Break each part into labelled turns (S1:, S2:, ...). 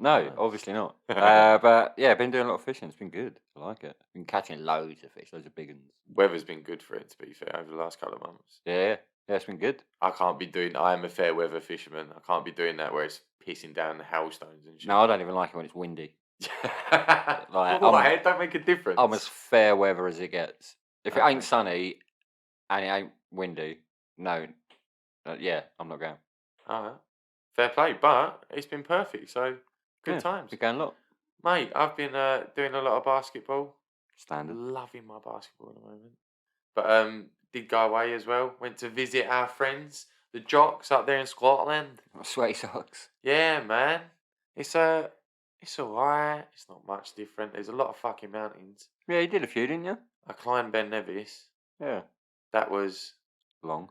S1: No,
S2: Nice.
S1: obviously not. But yeah, been doing a lot of fishing. It's been good. I like it. Been catching loads of fish, loads of big ones.
S2: Weather's been good for it, to be fair, over the last couple of months.
S1: Yeah, yeah, it's been good.
S2: I am a fair weather fisherman. I can't be doing that where it's pissing down the hailstones and shit.
S1: No, I don't even like it when it's windy. Like,
S2: Why? It don't make a difference.
S1: I'm as fair weather as it gets. If it
S2: Okay.
S1: ain't sunny and it ain't windy, no, yeah, I'm not going.
S2: All right. Fair play, but it's been perfect, so good
S1: Yeah,
S2: times.
S1: Been going a lot.
S2: Mate, I've been doing a lot of basketball.
S1: Standard.
S2: Loving my basketball at the moment. But did go away as well. Went to visit our friends, the Jocks up there in Scotland.
S1: Sweaty socks.
S2: Yeah, man. It's alright. It's not much different. There's a lot of fucking mountains.
S1: Yeah, you did a few, didn't you?
S2: I climbed Ben Nevis.
S1: Yeah.
S2: That was
S1: Long.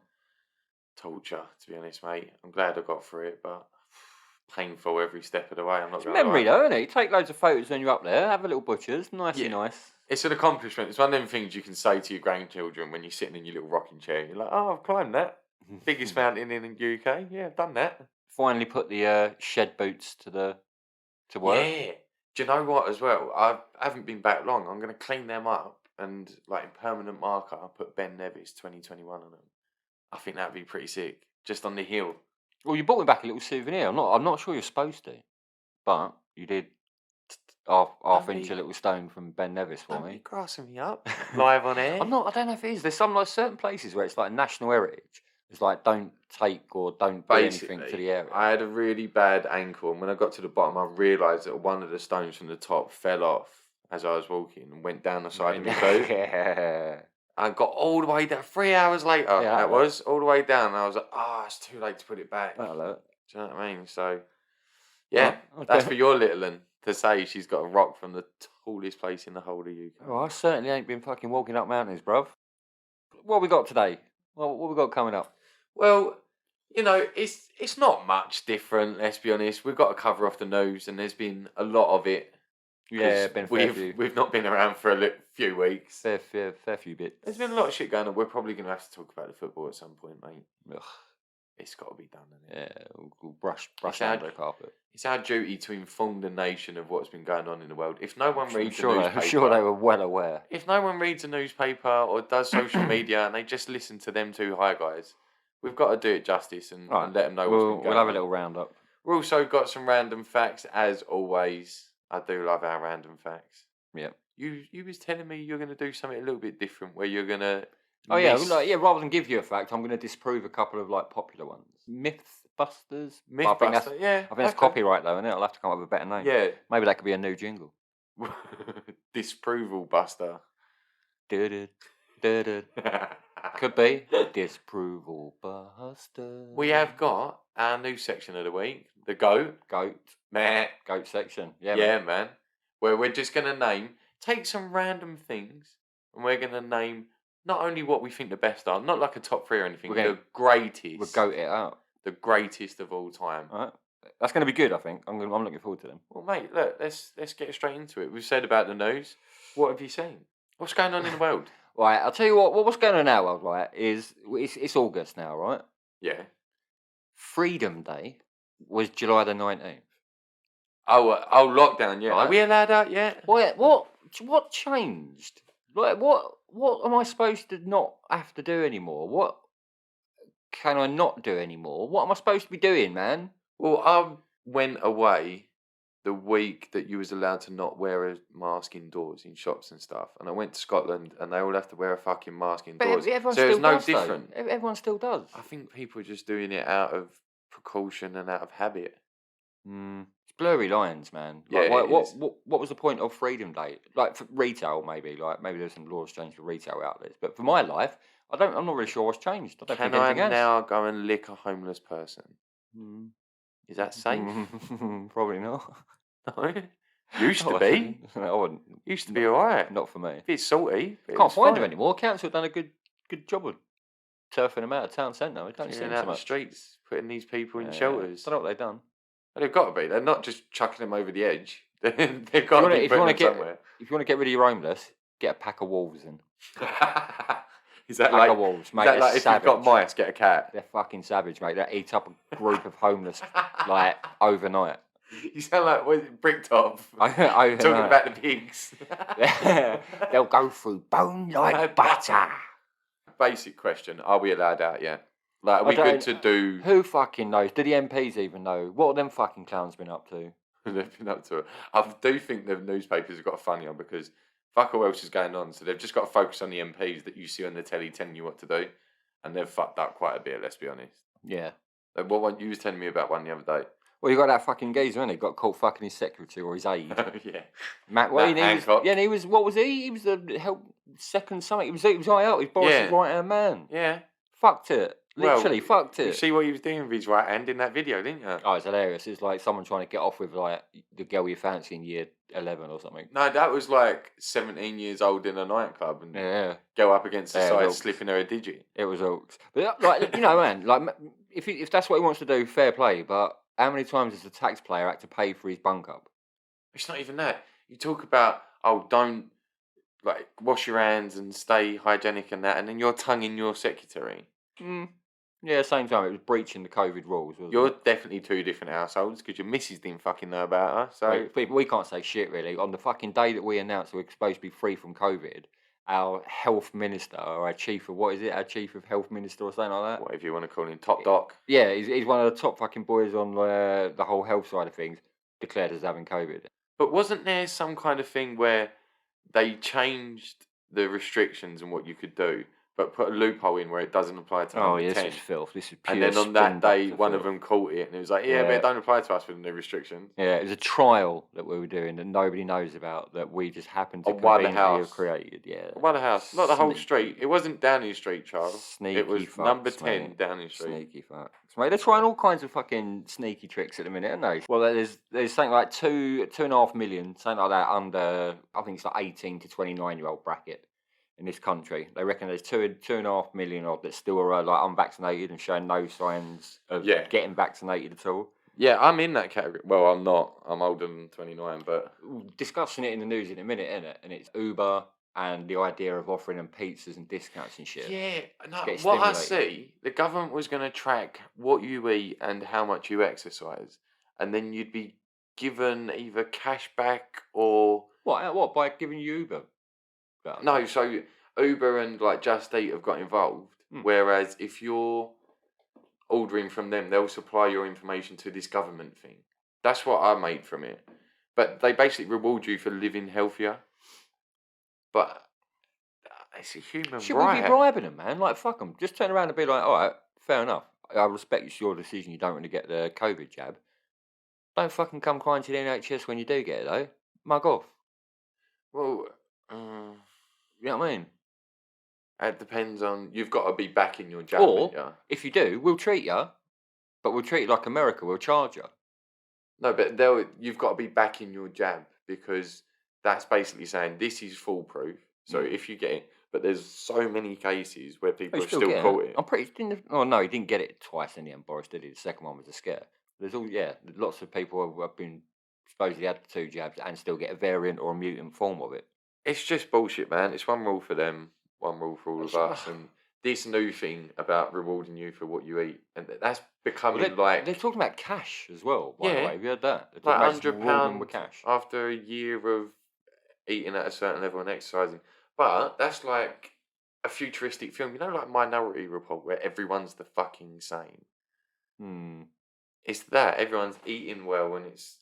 S2: torture, to be honest, mate. I'm glad I got through it, but painful every step of the way. I'm not
S1: It's
S2: going to
S1: memory
S2: lie.
S1: though, isn't it? You take loads of photos when you're up there, have a little butchers, nicey
S2: Yeah.
S1: nice.
S2: It's an accomplishment. It's one of them things you can say to your grandchildren when you're sitting in your little rocking chair. You're like, oh, I've climbed that. Biggest mountain in the UK. Yeah, I've done that.
S1: Finally put the shed boots to work.
S2: Yeah. Do you know what as well? I haven't been back long. I'm going to clean them up and like in permanent marker, I'll put Ben Nevis 2021 on them. I think that'd be pretty sick. Just on the hill.
S1: Well, you brought me back a little souvenir. I'm not sure you're supposed to, but you did half inch a little stone from Ben Nevis for
S2: Don't be
S1: me.
S2: grassing me up live on air.
S1: I don't know if it is. There's some like certain places where it's like national heritage. It's like don't take or don't do anything to the area.
S2: I had a really bad ankle, and when I got to the bottom, I realised that one of the stones from the top fell off as I was walking and went down the side of my boot.
S1: Yeah.
S2: I got all the way down 3 hours later.
S1: Yeah,
S2: that was all the way down. And I was like, it's too late to put it back. Do
S1: That'll hurt.
S2: you know what I mean? So, yeah,
S1: Oh,
S2: that's for your little one to say she's got a rock from the tallest place in the whole of the UK.
S1: Well, I certainly ain't been fucking walking up mountains, bruv. What we got today? What we got coming up?
S2: Well, you know, it's not much different. Let's be honest. We've got to cover off the news, and there's been a lot of it.
S1: Yeah, been a fair few.
S2: We've not been around for a few weeks.
S1: Fair few bits.
S2: There's been a lot of shit going on. We're probably going to have to talk about the football at some point, mate.
S1: Ugh.
S2: It's got to be done, isn't it?
S1: Yeah, we'll brush
S2: It's
S1: under the carpet.
S2: It's our duty to inform the nation of what's been going on in the world. If no one reads the newspaper,
S1: I'm sure they were well aware.
S2: If no one reads a newspaper or does social media and they just listen to them two high guys, we've got to do it justice and let them know what's been going on.
S1: We'll have a little roundup.
S2: We've also got some random facts, as always. I do love our random facts.
S1: Yeah.
S2: You was telling me you're going to do something a little bit different, where you're going to.
S1: Rather than give you a fact, I'm going to disprove a couple of like popular ones. Mythbusters.
S2: Mythbuster, yeah.
S1: I think that's copyright though, isn't it? I'll have to come up with a better name.
S2: Yeah.
S1: Maybe that could be a new jingle.
S2: Disproval buster.
S1: Could be. Disproval buster.
S2: We have got our new section of the week, the GO.A.T.
S1: GO.A.T section. Yeah,
S2: man. Where we're just going to take some random things, and we're going to name not only what we think the best are, not like a top three or anything, the greatest.
S1: We'll GO.A.T it out.
S2: The greatest of all time.
S1: All right. That's going to be good, I think. I'm looking forward to them.
S2: Well, mate, look, let's get straight into it. We've said about the news. What have you seen? What's going on in the world?
S1: Right, I'll tell you what's going on now, right, is it's August now, right?
S2: Yeah.
S1: Freedom Day was July the 19th.
S2: Oh, lockdown, yeah.
S1: Right.
S2: Are we allowed out yet?
S1: What changed? Like, what am I supposed to not have to do anymore? What can I not do anymore? What am I supposed to be doing, man?
S2: Well, I went away the week that you was allowed to not wear a mask indoors in shops and stuff. And I went to Scotland and they all have to wear a fucking mask indoors.
S1: But
S2: so it's no different.
S1: Everyone still does.
S2: I think people are just doing it out of precaution and out of habit.
S1: It's blurry lines, man. Like,
S2: Yeah,
S1: what was the point of Freedom Day? Like for retail, maybe there's some laws changed for retail outlets. But for my life, I'm not really sure what's changed. I don't think anything else.
S2: Now go and lick a homeless person? Is that safe?
S1: Probably not.
S2: No. Used to be.
S1: I wouldn't.
S2: Used to be alright.
S1: Not for me.
S2: A bit salty.
S1: Can't find them anymore. Council have done a good job of turfing them out of town centre. We don't see them
S2: out
S1: so much.
S2: The streets, putting these people in shelters.
S1: I don't know what they've done.
S2: Well, they've got to be. They're not just chucking them over the edge. They've got to be putting them somewhere.
S1: If you want to get rid of your homeless, get a pack of wolves in.
S2: Is that like
S1: wolves, mate?
S2: Is that like if you've got mice, get a cat?
S1: They're fucking savage, mate. They eat up a group of homeless like overnight.
S2: You sound like what is it, Bricktop
S1: I
S2: talking
S1: know.
S2: about the pigs.
S1: They'll go through bone like butter.
S2: Basic question: are we allowed out yet? Like, are
S1: I
S2: we good
S1: don't.
S2: to do?
S1: Who fucking knows? Do the MPs even know? What have them fucking clowns been up to?
S2: They've been up to it. I do think the newspapers have got a funny on because fuck all else is going on. So they've just got to focus on the MPs that you see on the telly telling you what to do, and they've fucked up quite a bit. Let's be honest.
S1: Yeah.
S2: Like, what one you was telling me about one the other day?
S1: Well, you got that fucking geezer, hasn't he? Got caught fucking his secretary or his aide.
S2: Yeah,
S1: Matt,
S2: Matt
S1: he was,
S2: Hancock.
S1: yeah, and he was, what was he? He was the help second something. He was high up. He was Boris's
S2: Yeah,
S1: right hand man.
S2: yeah.
S1: Fucked it.
S2: Well,
S1: Literally fucked
S2: you
S1: it.
S2: see what he was doing with his right hand in that video, didn't you?
S1: Oh, it's hilarious. It's like someone trying to get off with like the girl you fancy in year 11 or something.
S2: No, that was like 17 years old in a nightclub and
S1: Yeah.
S2: go up against the
S1: Yeah,
S2: side,
S1: well,
S2: slipping her a digit.
S1: it was Oaks. But like, you know, man, like if that's what he wants to do, fair play. But how many times does the taxpayer have to pay for his bunk up?
S2: It's not even that. You talk about, oh, don't like wash your hands and stay hygienic and that, and then you're tonguing your secretary.
S1: Mm. Yeah, same time it was breaching the COVID rules. Wasn't
S2: You're
S1: it?
S2: definitely two different households because your missus didn't fucking know about her. So
S1: Like, we can't say shit really. On the fucking day that we announced we're supposed to be free from COVID, our health minister or our chief of what is it? Our chief of health minister or something like that.
S2: whatever you want to call him, top doc.
S1: Yeah, he's one of the top fucking boys on the whole health side of things. Declared as having COVID.
S2: But wasn't there some kind of thing where they changed the restrictions and what you could do, but put a loophole in where it doesn't apply to
S1: Oh,
S2: under
S1: yeah,
S2: 10?
S1: this is filth. This is pure.
S2: And then on that
S1: spin
S2: day,
S1: doctor
S2: one of
S1: filth.
S2: them caught it, and it was like, yeah, but
S1: Yeah.
S2: it don't apply to us with the restrictions.
S1: Yeah, it was a trial that we were doing that nobody knows about that we just happened to
S2: On one
S1: conveniently have
S2: house.
S1: created. Yeah,
S2: One house, not the whole
S1: Sneaky.
S2: street. It wasn't Downing Street, Charles.
S1: Sneaky
S2: It was
S1: fucks,
S2: number 10
S1: mate.
S2: Downing Street.
S1: Sneaky fucks, mate. They're trying all kinds of fucking sneaky tricks at the minute, aren't they? Well, there's something like 2.5 million, something like that, under I think it's like 18 to 29-year-old bracket in this country. They reckon there's 2.5 million of that still are like unvaccinated and showing no signs of
S2: Yeah.
S1: getting vaccinated at all.
S2: Yeah, I'm in that category. Well, I'm not. I'm older than 29, but
S1: Discussing it in the news in a minute, innit? And it's Uber and the idea of offering them pizzas and discounts and shit.
S2: yeah, no,
S1: get
S2: what I
S1: stimulated.
S2: see, the government was going to track what you eat and how much you exercise, and then you'd be given either cash back or
S1: What by giving you Uber?
S2: no. So Uber and like Just Eat have got involved.
S1: Hmm.
S2: Whereas if you're ordering from them, they'll supply your information to this government thing. That's what I made from it. But they basically reward you for living healthier. But it's a human
S1: Should
S2: right.
S1: we be bribing them, man? Like, fuck them. Just turn around and be like, all right, fair enough. I respect it's your decision. You don't want to get the COVID jab. Don't fucking come crying to the NHS when you do get it, though. Mug off.
S2: Well,
S1: You know what I mean?
S2: it depends on. You've got to be back in your jab.
S1: Or,
S2: Yeah.
S1: if you do, we'll treat you. But we'll treat you like America. We'll charge you.
S2: No, but you've got to be back in your jab because that's basically saying this is foolproof. So if you get it, but there's so many cases where people
S1: Oh,
S2: have still caught it.
S1: I'm pretty. Oh no, he didn't get it twice in the end. Boris did he? The second one was a scare. There's lots of people have been supposedly had 2 jabs and still get a variant or a mutant form of it.
S2: It's just bullshit, man. It's one rule for them, one rule for all of us, and this new thing about rewarding you for what you eat, and that's becoming
S1: They're talking about cash as well. By the
S2: Yeah.
S1: way, have you heard that? They're
S2: like
S1: talking about just rewarding
S2: £100
S1: with cash.
S2: after a year of eating at a certain level and exercising. But that's like a futuristic film, you know, like Minority Report, where everyone's the fucking same.
S1: Hmm.
S2: It's that everyone's eating well, and it's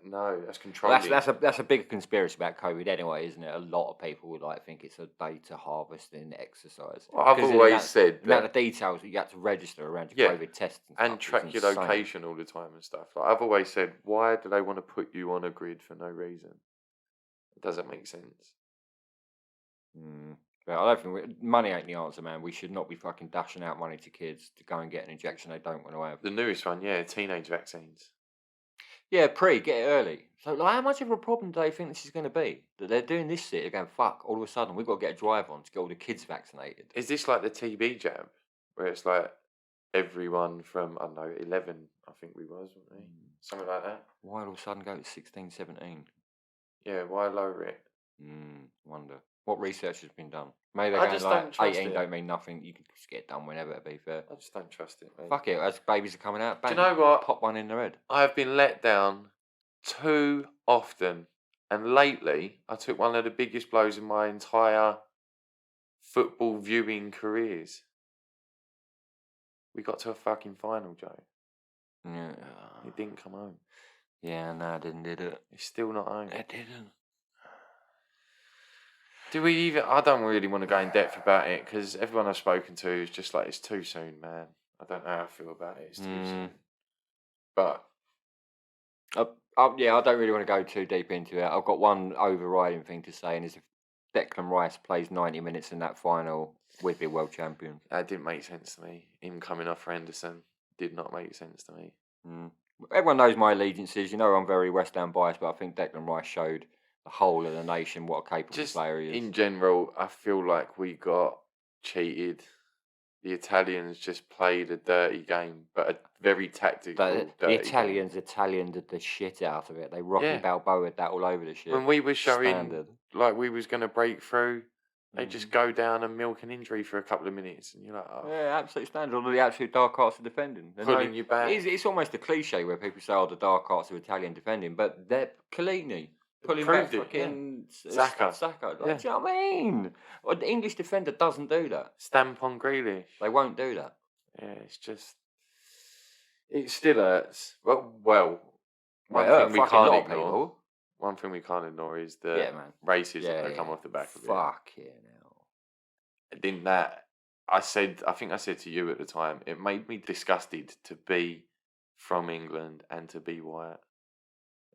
S2: no, that's
S1: Well,
S2: controlling.
S1: that's a big conspiracy about COVID anyway, isn't it? A lot of people would like think it's a day to harvest and exercise.
S2: Well, I've
S1: 'Cause of
S2: always said
S1: the amount
S2: that,
S1: of details that you had to register around your
S2: yeah,
S1: COVID tests
S2: and
S1: stuff is
S2: track your
S1: insane.
S2: location all the time and stuff. Like I've always said, why do they want to put you on a grid for no reason? It doesn't make sense.
S1: But I don't think money ain't the answer, man. We should not be fucking dashing out money to kids to go and get an injection they don't want to have.
S2: The newest one, yeah, teenage vaccines.
S1: Yeah, get it early. So, like, how much of a problem do they think this is going to be? That they're doing this shit, they're going, fuck, all of a sudden we've got to get a drive on to get all the kids vaccinated.
S2: Is this like the TB jab, where it's like everyone from, I don't know, 11, I think we was, weren't we? Something like that.
S1: Why all of a sudden go to 16, 17?
S2: Yeah, why lower it?
S1: Wonder. What research has been done? Maybe they're
S2: I
S1: going
S2: just
S1: like
S2: don't trust
S1: 18
S2: it.
S1: don't mean nothing. You can just get it done whenever, to be fair.
S2: I just don't trust it, mate.
S1: Fuck it, as babies are coming out,
S2: Do
S1: bang,
S2: you know what?
S1: pop one in their head.
S2: I have been let down too often. And lately, I took one of the biggest blows in my entire football viewing careers. We got to a fucking final, Joe.
S1: Yeah.
S2: It didn't come home.
S1: Yeah, no, I didn't, did it?
S2: It's still not home.
S1: It didn't.
S2: Do we even? I don't really want to go in depth about it because everyone I've spoken to is just like, it's too soon, man. I don't know how I feel about it. It's too soon. But
S1: yeah, I don't really want to go too deep into it. I've got one overriding thing to say, and is if Declan Rice plays 90 minutes in that final, we'd be world champion.
S2: that didn't make sense to me. Him coming off for Henderson did not make sense to me.
S1: Everyone knows my allegiances. You know I'm very West Ham biased, but I think Declan Rice showed the whole of the nation what a capable
S2: Just
S1: player he is.
S2: in general, I feel like we got cheated. The Italians just played a dirty game, but a very tactical.
S1: The Italians Italianed the shit out of it. They Rocky Balboa'd that all over the shit.
S2: When we were showing
S1: Standard.
S2: like we was going to break through, they just go down and milk an injury for a couple of minutes, and you're like, oh,
S1: yeah, absolute standard. All the absolute dark arts of defending.
S2: pulling you back.
S1: It's almost a cliche where people say, "Oh, the dark arts of Italian defending," but they're Collini pulling back fucking
S2: Saka.
S1: Like, do you know what I mean? Well, the English defender doesn't do that.
S2: Stamp on Grealish.
S1: They won't do that.
S2: Yeah, it's just, it still hurts. One thing we can't ignore. One thing we can't ignore is the racism that come off the back of it.
S1: Fuck yeah, now.
S2: Didn't that? I think I said to you at the time, it made me disgusted to be from England and to be white.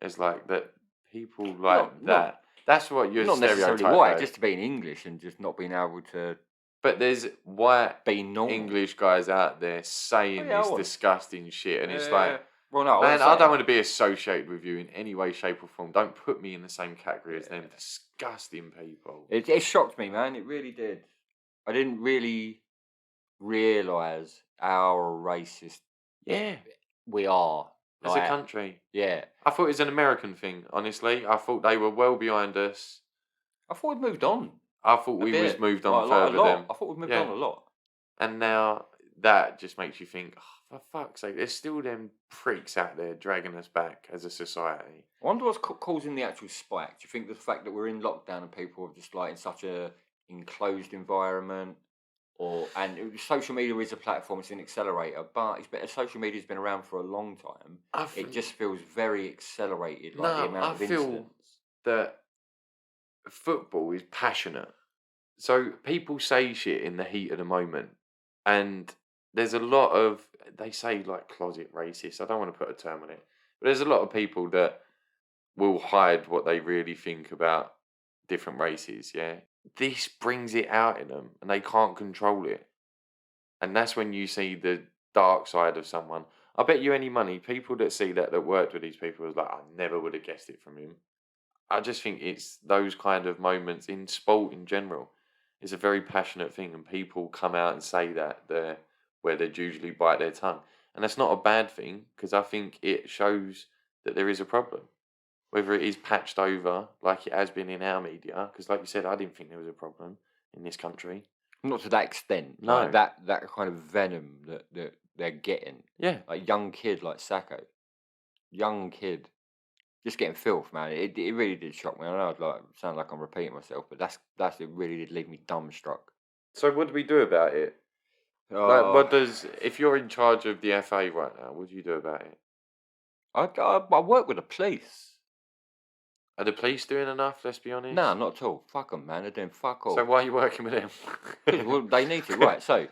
S2: It's like that people like that. That's what you're
S1: not necessarily
S2: stereotyping.
S1: white, just to be in English and just not being able to.
S2: But there's white
S1: be normal
S2: English guys out there saying this disgusting shit, and it's like,
S1: well, no,
S2: man, I don't want to be associated with you in any way, shape, or form. Don't put me in the same category as them disgusting people.
S1: It shocked me, man. It really did. I didn't really realise how racist we are
S2: as a country.
S1: Yeah.
S2: I thought it was an American thing, honestly. I thought they were well behind us.
S1: I thought we'd moved on.
S2: I thought we was moved on further than.
S1: I thought we'd moved on a lot.
S2: And now that just makes you think, oh, for fuck's sake, there's still them freaks out there dragging us back as a society.
S1: I wonder what's causing the actual spike. Do you think the fact that we're in lockdown and people are just like in such a enclosed environment, and social media is a platform, it's an accelerator, but social media's been around for a long time. It just feels very accelerated, like the amount of incidents. I feel
S2: that football is passionate. So people say shit in the heat of the moment, and there's a lot of, they say like closet racist. I don't want to put a term on it, but there's a lot of people that will hide what they really think about different races. Yeah. This brings it out in them and they can't control it. And that's when you see the dark side of someone. I bet you any money, people that see that worked with these people was like, I never would have guessed it from him. I just think it's those kind of moments in sport in general. It's a very passionate thing, and people come out and say that where they usually bite their tongue. And that's not a bad thing, because I think it shows that there is a problem. Whether it is patched over like it has been in our media, because like you said, I didn't think there was a problem in this country.
S1: Not to that extent.
S2: No.
S1: Like that kind of venom that they're getting.
S2: Yeah.
S1: Like young kid like Sacco. Young kid. Just getting filth, man. It really did shock me. I know I sound like I'm repeating myself, but it really did leave me dumbstruck.
S2: So what do we do about it? Like, if you're in charge of the FA right now, what do you do about it?
S1: I work with the police.
S2: Are the police doing enough? Let's be honest.
S1: No, not at all. Fuck them, man. They're doing fuck all.
S2: So why are you working with them?
S1: Well, they need to, right? So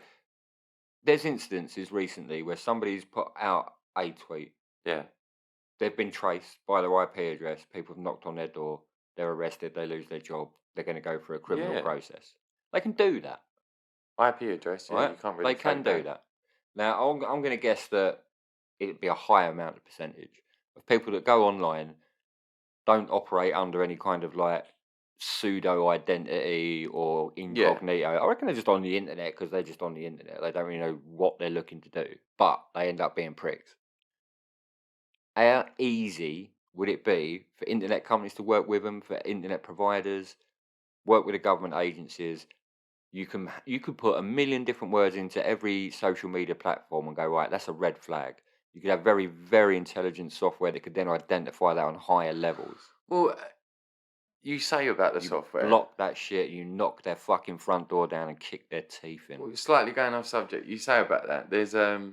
S1: there's instances recently where somebody's put out a tweet.
S2: Yeah.
S1: They've been traced by their IP address. People have knocked on their door. They're arrested. They lose their job. They're going to go through a criminal process. They can do that.
S2: IP address, yeah.
S1: Right?
S2: You can't really.
S1: They can do that. Now, I'm going to guess that it'd be a high amount of percentage of people that go online don't operate under any kind of like pseudo identity or incognito. Yeah. I reckon they're just on the internet because they're just on the internet. They don't really know what they're looking to do, but they end up being pricks. How easy would it be for internet companies to work with them, for internet providers, work with the government agencies? You could put 1 million different words into every social media platform and go, right, that's a red flag. You could have very, very intelligent software that could then identify that on higher levels.
S2: Well, you say about the
S1: You
S2: software.
S1: block that shit, you knock their fucking front door down and kick their teeth in.
S2: Well, slightly going off subject. You say about that. There's a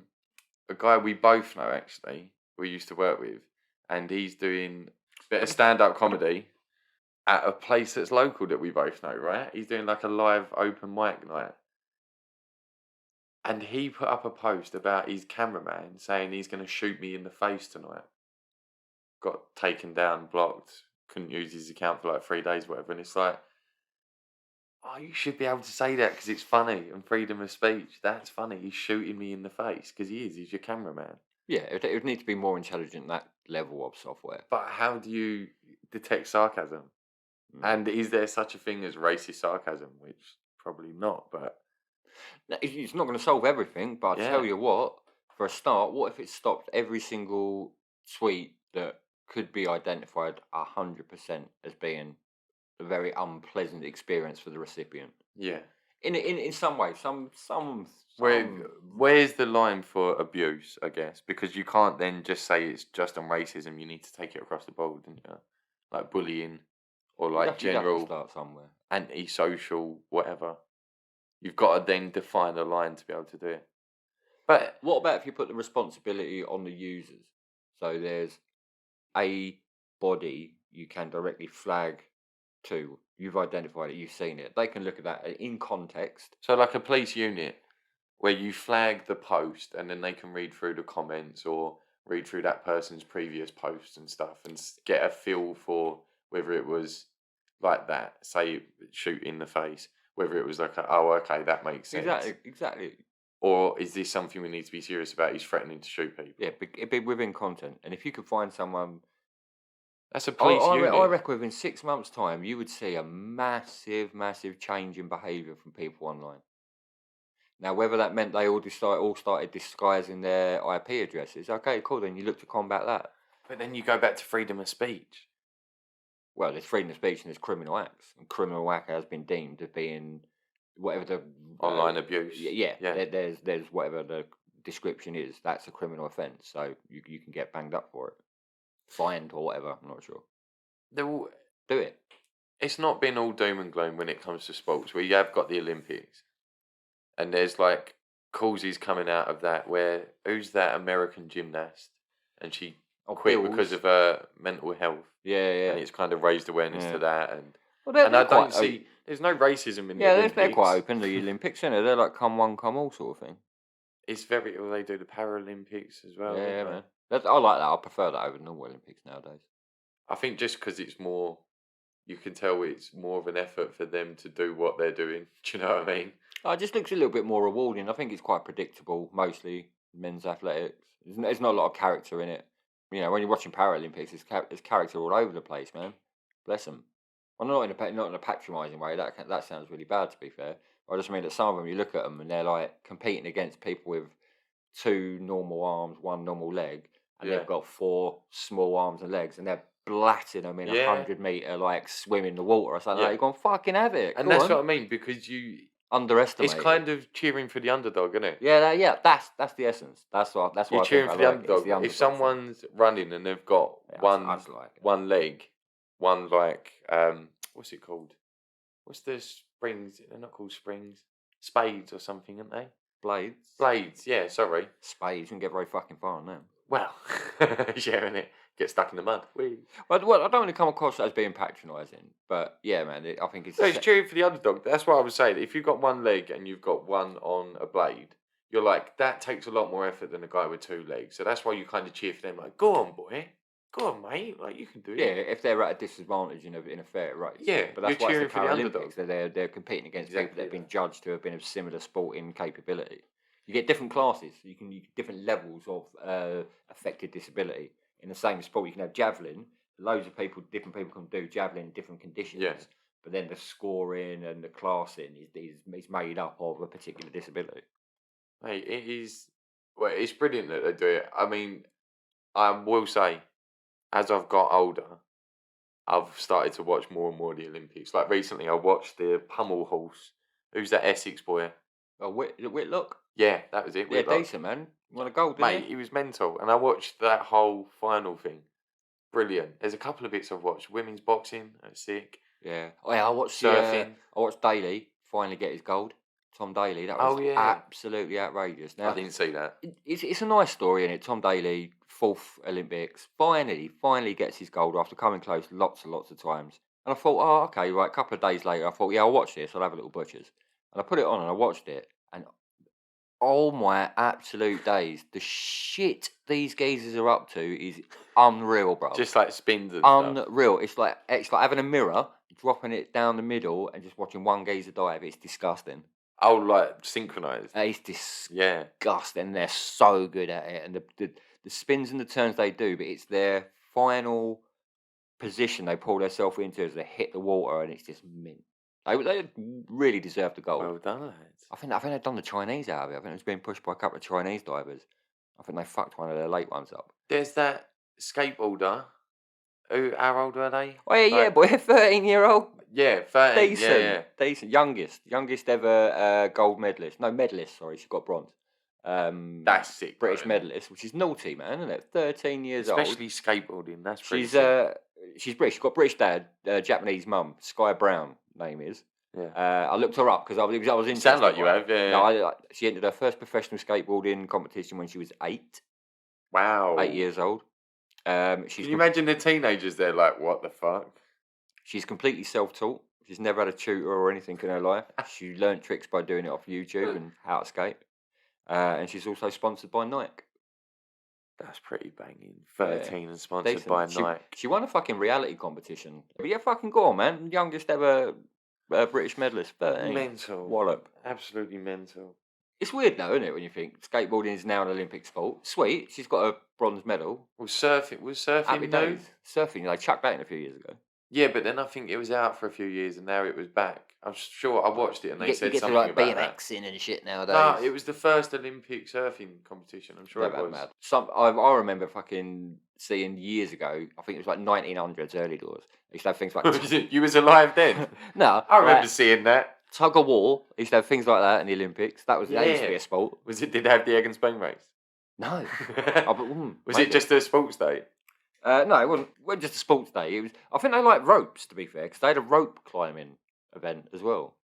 S2: guy we both know actually. We used to work with, and he's doing a bit of stand-up comedy at a place that's local that we both know. Right? He's doing like a live open mic night. And he put up a post about his cameraman saying he's going to shoot me in the face tonight. Got taken down, blocked, couldn't use his account for like 3 days, whatever. And it's like, oh, you should be able to say that because it's funny and freedom of speech. That's funny. He's shooting me in the face because he is. He's your cameraman.
S1: Yeah, it would need to be more intelligent, that level of software.
S2: But how do you detect sarcasm? And is there such a thing as racist sarcasm? Which probably not, but
S1: It's not going to solve everything, but I tell
S2: Yeah.
S1: you what, for a start, what if it stopped every single tweet that could be identified 100% as being a very unpleasant experience for the recipient?
S2: yeah.
S1: In some way,
S2: Where where's the line for abuse? I guess because you can't then just say it's just on racism. You need to take it across the board, don't you? Like bullying or
S1: you'd
S2: like
S1: have to
S2: general
S1: start somewhere.
S2: antisocial whatever. You've got to then define a line to be able to do it. But
S1: What about if you put the responsibility on the users? So there's a body you can directly flag to. You've identified it, you've seen it. They can look at that in context.
S2: so like a police unit where you flag the post and then they can read through the comments or read through that person's previous posts and stuff and get a feel for whether it was like that, say shoot in the face, whether it was like oh okay that makes sense,
S1: Exactly.
S2: or is this something we need to be serious about? He's threatening to shoot people.
S1: Yeah, it'd be within content. And if you could find someone,
S2: That's a police unit.
S1: I reckon within 6 months' time, you would see a massive, massive change in behaviour from people online. Now, whether that meant they all started disguising their IP addresses, okay, cool. Then you look to combat that.
S2: But then you go back to freedom of speech.
S1: Well, there's freedom of speech and there's criminal acts, and criminal act has been deemed as being whatever the
S2: Online abuse.
S1: Yeah,
S2: Yeah.
S1: there's whatever the description is. That's a criminal offence, so you can get banged up for it, fined or whatever. I'm not sure.
S2: Do
S1: it.
S2: It's not been all doom and gloom when it comes to sports. We have got the Olympics, and there's like causes coming out of that. Where who's that American gymnast, and she quit because of her mental health.
S1: Yeah.
S2: And it's kind of raised awareness to that, and
S1: Well,
S2: I don't see there's no racism in the Olympics.
S1: they're quite open. The Olympics, isn't it? They're like come one, come all sort of thing.
S2: It's very well, they do the Paralympics as well.
S1: Yeah,
S2: don't
S1: man.
S2: they?
S1: I like that. I prefer that over normal Olympics nowadays.
S2: I think just because it's more, you can tell it's more of an effort for them to do what they're doing. Do you know what I mean?
S1: It just looks a little bit more rewarding. I think it's quite predictable, mostly men's athletics. There's not a lot of character in it. You know, when you're watching Paralympics, there's character all over the place, man. Bless them. Well, not in a patronising way. That sounds really bad, to be fair. I just mean that some of them, you look at them and they're like competing against people with 2 normal arms, 1 normal leg, and
S2: Yeah.
S1: they've got 4 small arms and legs, and they're blatting them in a
S2: Yeah.
S1: 100-metre like swim in the water or something.
S2: Yeah.
S1: Like, you're going fucking have it.
S2: And
S1: Go
S2: that's
S1: on.
S2: what I mean, because you
S1: Underestimate.
S2: it's kind of cheering for the underdog, isn't it?
S1: Yeah. That's the essence. That's what.
S2: You're
S1: I
S2: cheering
S1: think
S2: for
S1: I
S2: the
S1: like it. It's
S2: underdog.
S1: the underdog
S2: If
S1: thing.
S2: someone's running and they've got
S1: Yeah,
S2: one
S1: I just like it.
S2: one leg, one like what's it called? What's the springs? They're not called springs. Spades or something, aren't they?
S1: Blades.
S2: Blades, yeah, sorry.
S1: Spades. You can get very fucking far on them.
S2: Well, yeah, innit? Get stuck in the mud. Whee.
S1: Well, I don't want to come across as being patronising, but yeah, man, I think it's.
S2: No, it's cheering for the underdog. That's what I was saying. If you've got one leg and you've got one on a blade, you're like, that takes a lot more effort than a guy with 2 legs. So that's why you kind of cheer for them, like, go on, boy. Go on, mate. Like, you can do it.
S1: Yeah, if they're at a disadvantage in a fair race.
S2: Yeah,
S1: but that's
S2: you're
S1: why
S2: cheering
S1: it's the
S2: for the underdog.
S1: Paralympics. They're competing against people that have
S2: Exactly
S1: been judged to have been of similar sporting capability. You get different classes. You get different levels of affected disability in the same sport. You can have javelin. Loads of different people can do javelin in different conditions.
S2: Yeah.
S1: But then the scoring and the classing is made up of a particular disability.
S2: Mate, it is. Well, it's brilliant that they do it. I mean, I will say, as I've got older, I've started to watch more and more of the Olympics. Like recently, I watched the pummel horse. Who's that Essex boy?
S1: Oh, Whitlock?
S2: Yeah, that was it.
S1: Yeah,
S2: Whitlock.
S1: decent, man. Won a gold, didn't
S2: Mate,
S1: he?
S2: he was mental. And I watched that whole final thing. Brilliant. There's a couple of bits I've watched. Women's boxing, that's sick.
S1: Yeah. Oh, yeah, I watched
S2: Surfing.
S1: I watched Daly finally get his gold. Tom Daly. That was
S2: Oh, yeah.
S1: absolutely outrageous.
S2: I
S1: Now,
S2: didn't see that.
S1: it's a nice story, in it. Tom Daly, 4th Olympics, finally gets his gold after coming close lots and lots of times. And I thought, oh, okay, right. A couple of days later, I thought, yeah, I'll watch this. I'll have a little butchers. And I put it on and I watched it. And oh my absolute days, the shit these geezers are up to is unreal, bro.
S2: Just like spins and stuff.
S1: Unreal. It's like having a mirror, dropping it down the middle, and just watching one geezer dive. It's disgusting.
S2: Oh, like synchronized.
S1: It's disgusting.
S2: Yeah.
S1: They're so good at it, and the spins and the turns they do, but it's their final position they pull themselves into as they hit the water, and it's just mint. They really deserve the gold.
S2: Well done, lads.
S1: I think they've done the Chinese out of it. I think it was being pushed by a couple of Chinese divers. I think they fucked one of their late ones up.
S2: There's that skateboarder. How old are they?
S1: Oh yeah, boy, 13-year-old.
S2: Yeah, 13.
S1: Decent, decent. Youngest ever gold medalist. No, medalist. Sorry, she got bronze.
S2: That's sick.
S1: British
S2: though, isn't it?
S1: medalist, which is naughty, man, isn't it? 13 years
S2: Especially skateboarding. That's pretty
S1: old.
S2: sick.
S1: She's British. She's got British dad, Japanese mum. Sky Brown, name is.
S2: Yeah.
S1: I looked her up because I was interested.
S2: Sound like you
S1: right?
S2: have, yeah.
S1: No, she entered her first professional skateboarding competition when she was 8.
S2: Wow.
S1: 8 years old.
S2: Can you imagine the teenagers there like, what the fuck?
S1: She's completely self-taught. She's never had a tutor or anything in her life. She learnt tricks by doing it off YouTube and how to skate. And she's also sponsored by Nike.
S2: That's pretty banging. 13
S1: Yeah.
S2: and sponsored
S1: Decent.
S2: by Nike.
S1: She won a fucking reality competition. But yeah, fucking go on, man. Youngest ever British medalist. 13.
S2: Mental.
S1: Wallop.
S2: Absolutely mental.
S1: It's weird though, isn't it, when you think skateboarding is now an Olympic sport? Sweet. She's got a bronze medal.
S2: Was surfing
S1: Happy
S2: new?
S1: days. Surfing, they chucked that in a few years ago.
S2: Yeah, but then I think it was out for a few years and now it was back. I'm sure I watched it and they
S1: You
S2: said
S1: get to
S2: something
S1: like
S2: about that.
S1: BMXing and shit nowadays.
S2: No, it was the first Olympic surfing competition. I'm sure it was.
S1: Mad. I remember fucking seeing years ago. I think it was like 1900s, early doors. They used to have things like
S2: You was alive then?
S1: no,
S2: I remember seeing that.
S1: tug of war. They used to have things like that in the Olympics. That used to be a sport.
S2: Did it have the egg and spoon race?
S1: No.
S2: Was it just a sports day?
S1: No, it wasn't just a sports day. It was. I think they liked ropes, to be fair, because they had a rope climbing event as well.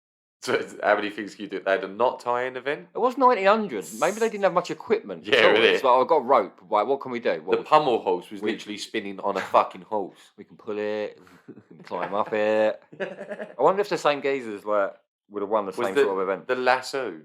S2: So how many things can you do? They had a knot tying event?
S1: It was 1900. Maybe they didn't have much equipment.
S2: Yeah,
S1: at all.
S2: really.
S1: It's like, I've got a rope. Right, what can we do?
S2: The pummel horse was literally spinning on a fucking horse.
S1: We can pull it, we can climb up it. I wonder if the same geezers would have won the same sort of event.
S2: The lasso,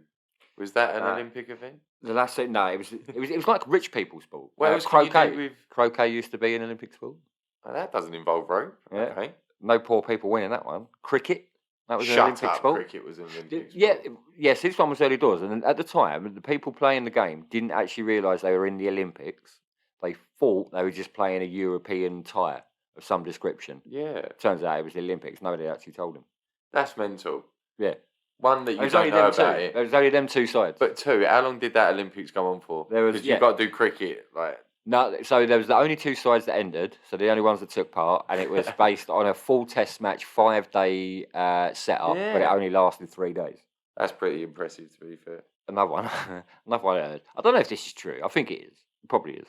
S2: was that an Olympic event?
S1: The lasso, no, it was like rich people's sport.
S2: What else can you do with...
S1: Croquet used to be an Olympic sport.
S2: Oh, that doesn't involve rope.
S1: Yeah.
S2: Okay.
S1: No poor people winning that one. Cricket, that was an Olympic sport.
S2: Cricket was an Olympic sport.
S1: Yeah, yes, this one was early doors, and at the time, the people playing the game didn't actually realise they were in the Olympics. They thought they were just playing a European tie of some description.
S2: Yeah.
S1: Turns out it was the Olympics. Nobody actually told them.
S2: That's mental.
S1: Yeah.
S2: One that you don't know about it.
S1: There was only them two sides.
S2: But two, how long did that Olympics go on for? Because you've got to do cricket, like...
S1: No, so there was the only two sides that ended, so the only ones that took part, and it was based on a full test match, 5-day setup, but it only lasted 3 days.
S2: That's pretty impressive, to be fair.
S1: Another one I heard. I don't know if this is true. I think it is. It probably is.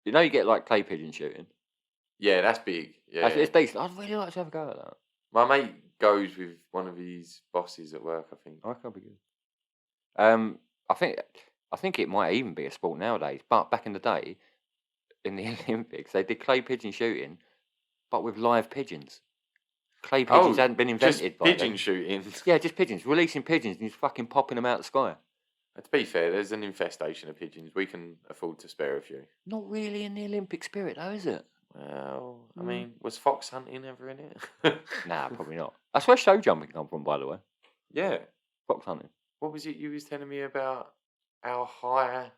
S1: You know, you get like clay pigeon shooting.
S2: Yeah, that's big. Yeah,
S1: it's decent. I'd really like to have a go at that.
S2: My mate goes with one of his bosses at work, I think.
S1: I reckon that'd be good. I think it might even be a sport nowadays. But back in the day, in the Olympics, they did clay pigeon shooting, but with live pigeons. Clay pigeons hadn't been invented by
S2: pigeon shooting.
S1: Yeah, just pigeons. Releasing pigeons and just fucking popping them out of the sky.
S2: To be fair, there's an infestation of pigeons. We can afford to spare a few.
S1: Not really in the Olympic spirit, though, is it?
S2: Well, I mean, was fox hunting ever in it?
S1: Nah, probably not. That's where show jumping come from, by the way.
S2: Yeah.
S1: Fox hunting.
S2: What was it you was telling me about how high...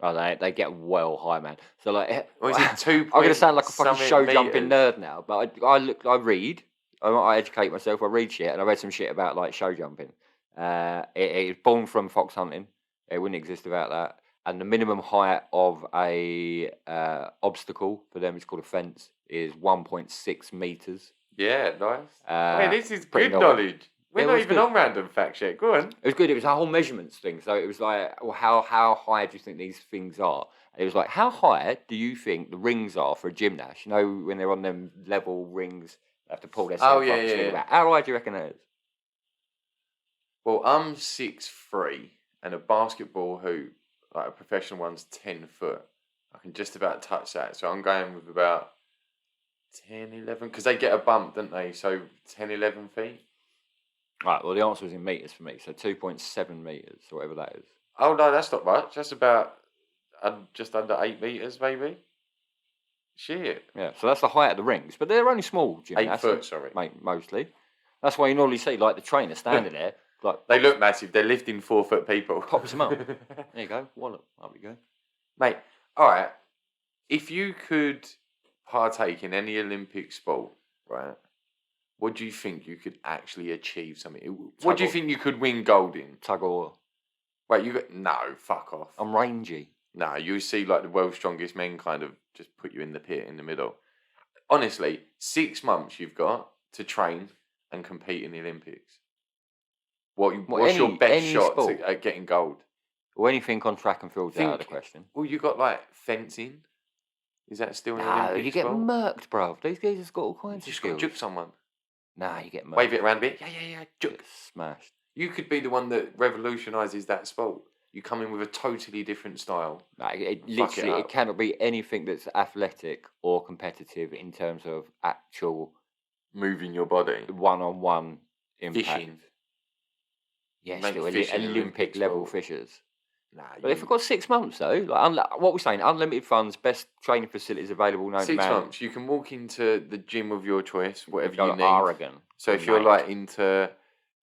S1: Oh, they get well high, man. So, like...
S2: Or is it 2
S1: I'm going to sound like a fucking show jumping nerd now, but I read, I educate myself, I read shit, and I read some shit about, like, show jumping. It's born from fox hunting. It wouldn't exist without that. And the minimum height of a obstacle for them, it's called a fence, is 1.6 meters.
S2: Yeah, nice. This is
S1: pretty
S2: good knowledge. We're
S1: It
S2: not
S1: was
S2: even
S1: good.
S2: on random fact check. Go on.
S1: It was good. It was a whole measurements thing. So it was like, well, how high do you think these things are? And it was like, how high do you think the rings are for a gymnast? You know, when they're on them level rings, they have to pull
S2: Oh,
S1: themselves
S2: yeah,
S1: up and
S2: yeah,
S1: swing
S2: yeah.
S1: about. How high do you reckon that is?
S2: Well, I'm 6'3", and a basketball hoop, like a professional one's 10 foot. I can just about touch that. So I'm going with about 10, 11, because they get a bump, don't they? So 10, 11 feet.
S1: Right. Well, the answer was in meters for me. So 2.7 meters, or whatever that is.
S2: Oh, no, that's not much. That's about just under 8 meters, maybe. Shit.
S1: Yeah. So that's the height of the rings, but they're only small
S2: 8
S1: gymnasts.
S2: foot, sorry.
S1: Mate, mostly. That's why you normally see like the trainer standing there, like
S2: They look massive. They're lifting 4 foot people.
S1: pops them up. There you go. Wallop. Up we go.
S2: Mate, all right. If you could partake in any Olympic sport, right, what do you think you could actually achieve something? What do you
S1: Tug-of-war.
S2: think you could win gold in?
S1: Tug of war.
S2: Wait, you got no, fuck off.
S1: I'm rangy.
S2: No, you see like the world's strongest men kind of just put you in the pit in the middle. Honestly, 6 months you've got to train and compete in the Olympics. What's your best
S1: any
S2: shot
S1: sport?
S2: at getting gold?
S1: Or anything on track and field's out of the
S2: Think-
S1: question.
S2: Well, you got like fencing. Is that still an
S1: No,
S2: Olympic
S1: you get
S2: sport?
S1: murked, bruv. These guys have got all
S2: You
S1: kinds of
S2: just got to
S1: skills.
S2: juke someone.
S1: Nah, you get murked.
S2: Wave it around a bit. Yeah. Juke.
S1: Get smashed.
S2: You could be the one that revolutionises that sport. You come in with a totally different style.
S1: Nah, it
S2: Fuck it
S1: literally, it
S2: up.
S1: cannot be anything that's athletic or competitive in terms of actual
S2: Moving your body.
S1: one-on-one impact.
S2: Fishing.
S1: Yes,
S2: Make
S1: still
S2: fishing an
S1: Olympic
S2: Olympic
S1: level
S2: sport.
S1: fishers.
S2: Nah,
S1: But if we've got 6 months though, like what we're saying, unlimited funds, best training facilities available known to
S2: 6
S1: man.
S2: months, you can walk into the gym of your choice, whatever
S1: Go
S2: you
S1: to
S2: need.
S1: Oregon.
S2: So if you're
S1: mate.
S2: like into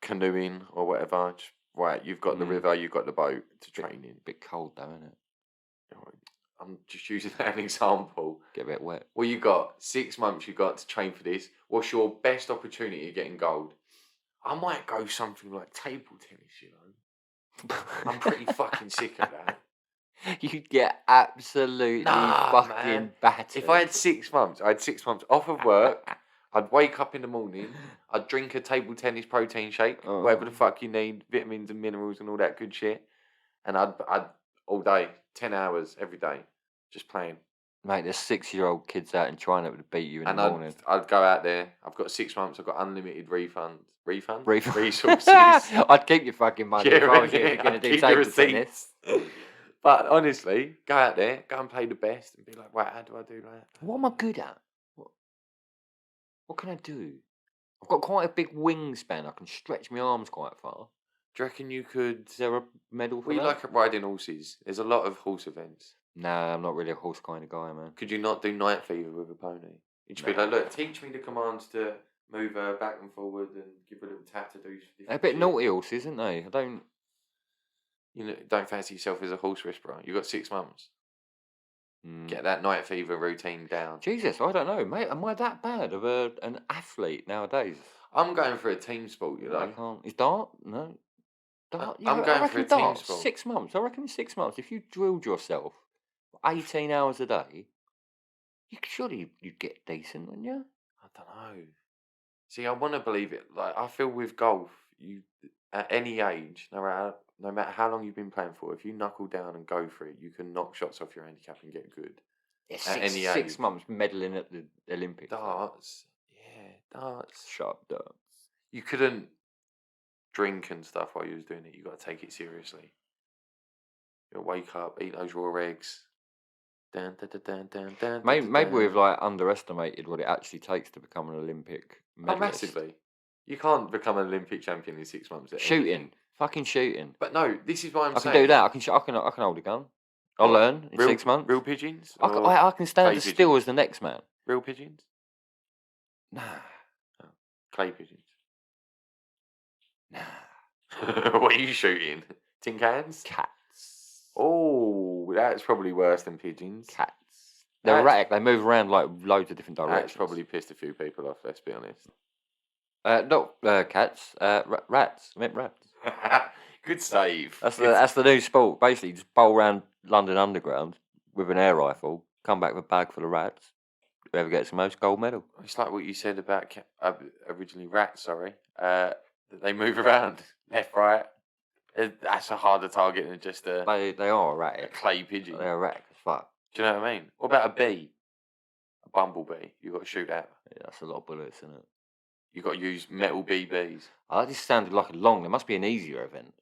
S2: canoeing or whatever, just, right, you've got the river, you've got the boat to train in.
S1: Bit cold though, isn't it?
S2: I'm just using that as an example.
S1: Get a bit wet.
S2: Well, you got 6 months you got to train for this. What's your best opportunity of getting gold? I might go something like table tennis, you know. I'm pretty fucking sick of that.
S1: You'd get absolutely fucking
S2: man.
S1: battered.
S2: If I had 6 months, I had 6 months off of work. I'd wake up in the morning. I'd drink a table tennis protein shake, whatever the fuck you need, vitamins and minerals and all that good shit. And I'd all day, 10 hours every day, just playing.
S1: Mate, there's 6-year-old kids out in China that would beat you in
S2: And
S1: the morning.
S2: I'd go out there. I've got 6 months. I've got unlimited resources.
S1: I'd keep your fucking money if I was you, if you're going
S2: I'd
S1: to do
S2: keep your
S1: table tennis.
S2: But honestly, go out there, go and play the best, and be like, right, how do I do that?
S1: What am I good at? What can I do? I've got quite a big wingspan. I can stretch my arms quite far.
S2: Do you reckon you could?
S1: Is there a medal for
S2: We
S1: that?
S2: like riding horses. There's a lot of horse events.
S1: Nah, I'm not really a horse kind of guy, man.
S2: Could you not do night fever with a pony? You'd just be like, look, teach me the commands to move her back and forward and give her a little tap to do.
S1: They're a bit naughty horses, aren't they? I don't.
S2: You know, don't fancy yourself as a horse whisperer. You've got 6 months.
S1: Mm.
S2: Get that night fever routine down.
S1: Jesus, I don't know, mate. Am I that bad of an athlete nowadays?
S2: I'm going for a team sport, you
S1: I
S2: know.
S1: can't. Is dart? No. Dart.
S2: I'm going for a team
S1: dart,
S2: sport.
S1: 6 months. I reckon 6 months. If you drilled yourself 18 hours a day, surely you'd get decent, wouldn't you?
S2: I don't know. See, I want to believe it. Like I feel with golf, you at any age, no matter how long you've been playing for, if you knuckle down and go for it, you can knock shots off your handicap and get good.
S1: Yeah,
S2: At any
S1: six
S2: age.
S1: months medaling at the Olympics.
S2: Darts, yeah, darts.
S1: Sharp darts.
S2: You couldn't drink and stuff while you was doing it. You got to take it seriously. You wake up, eat those raw eggs. Dun, dun, dun, dun, dun, dun,
S1: Maybe,
S2: dun,
S1: maybe
S2: dun.
S1: we've like underestimated what it actually takes to become an Olympic
S2: Oh,
S1: medalist.
S2: massively. You can't become an Olympic champion in 6 months. At
S1: Shooting,
S2: anything.
S1: fucking shooting.
S2: But no, this is what I'm
S1: I
S2: saying.
S1: can do that. I can hold a gun. I'll
S2: What?
S1: learn in 6 months.
S2: Real pigeons?
S1: I can stand
S2: clay
S1: as still
S2: pigeons?
S1: as the next man.
S2: Real pigeons?
S1: Nah,
S2: Clay pigeons.
S1: nah.
S2: What are you shooting? Tin cans?
S1: Cats.
S2: Oh, that's probably worse than pigeons.
S1: Cats. They're
S2: That's-
S1: erratic. They move around like loads of different directions.
S2: That's probably pissed a few people off, let's be honest.
S1: Not cats. Rats. I meant rats.
S2: Good save.
S1: That's the new sport. Basically, just bowl around London Underground with an air rifle. Come back with a bag full of rats. Whoever gets the most, gold medal.
S2: It's like what you said about originally rats, sorry. They move around left, right. That's a harder target than just a
S1: They are erratic.
S2: clay pigeon.
S1: They're erratic as fuck.
S2: Do you know what I mean? What about a bee? A bumblebee. You got to shoot at.
S1: Yeah, that's a lot of bullets, isn't it?
S2: You got to use metal BBs.
S1: Oh, this sounded like a long. There must be an easier event.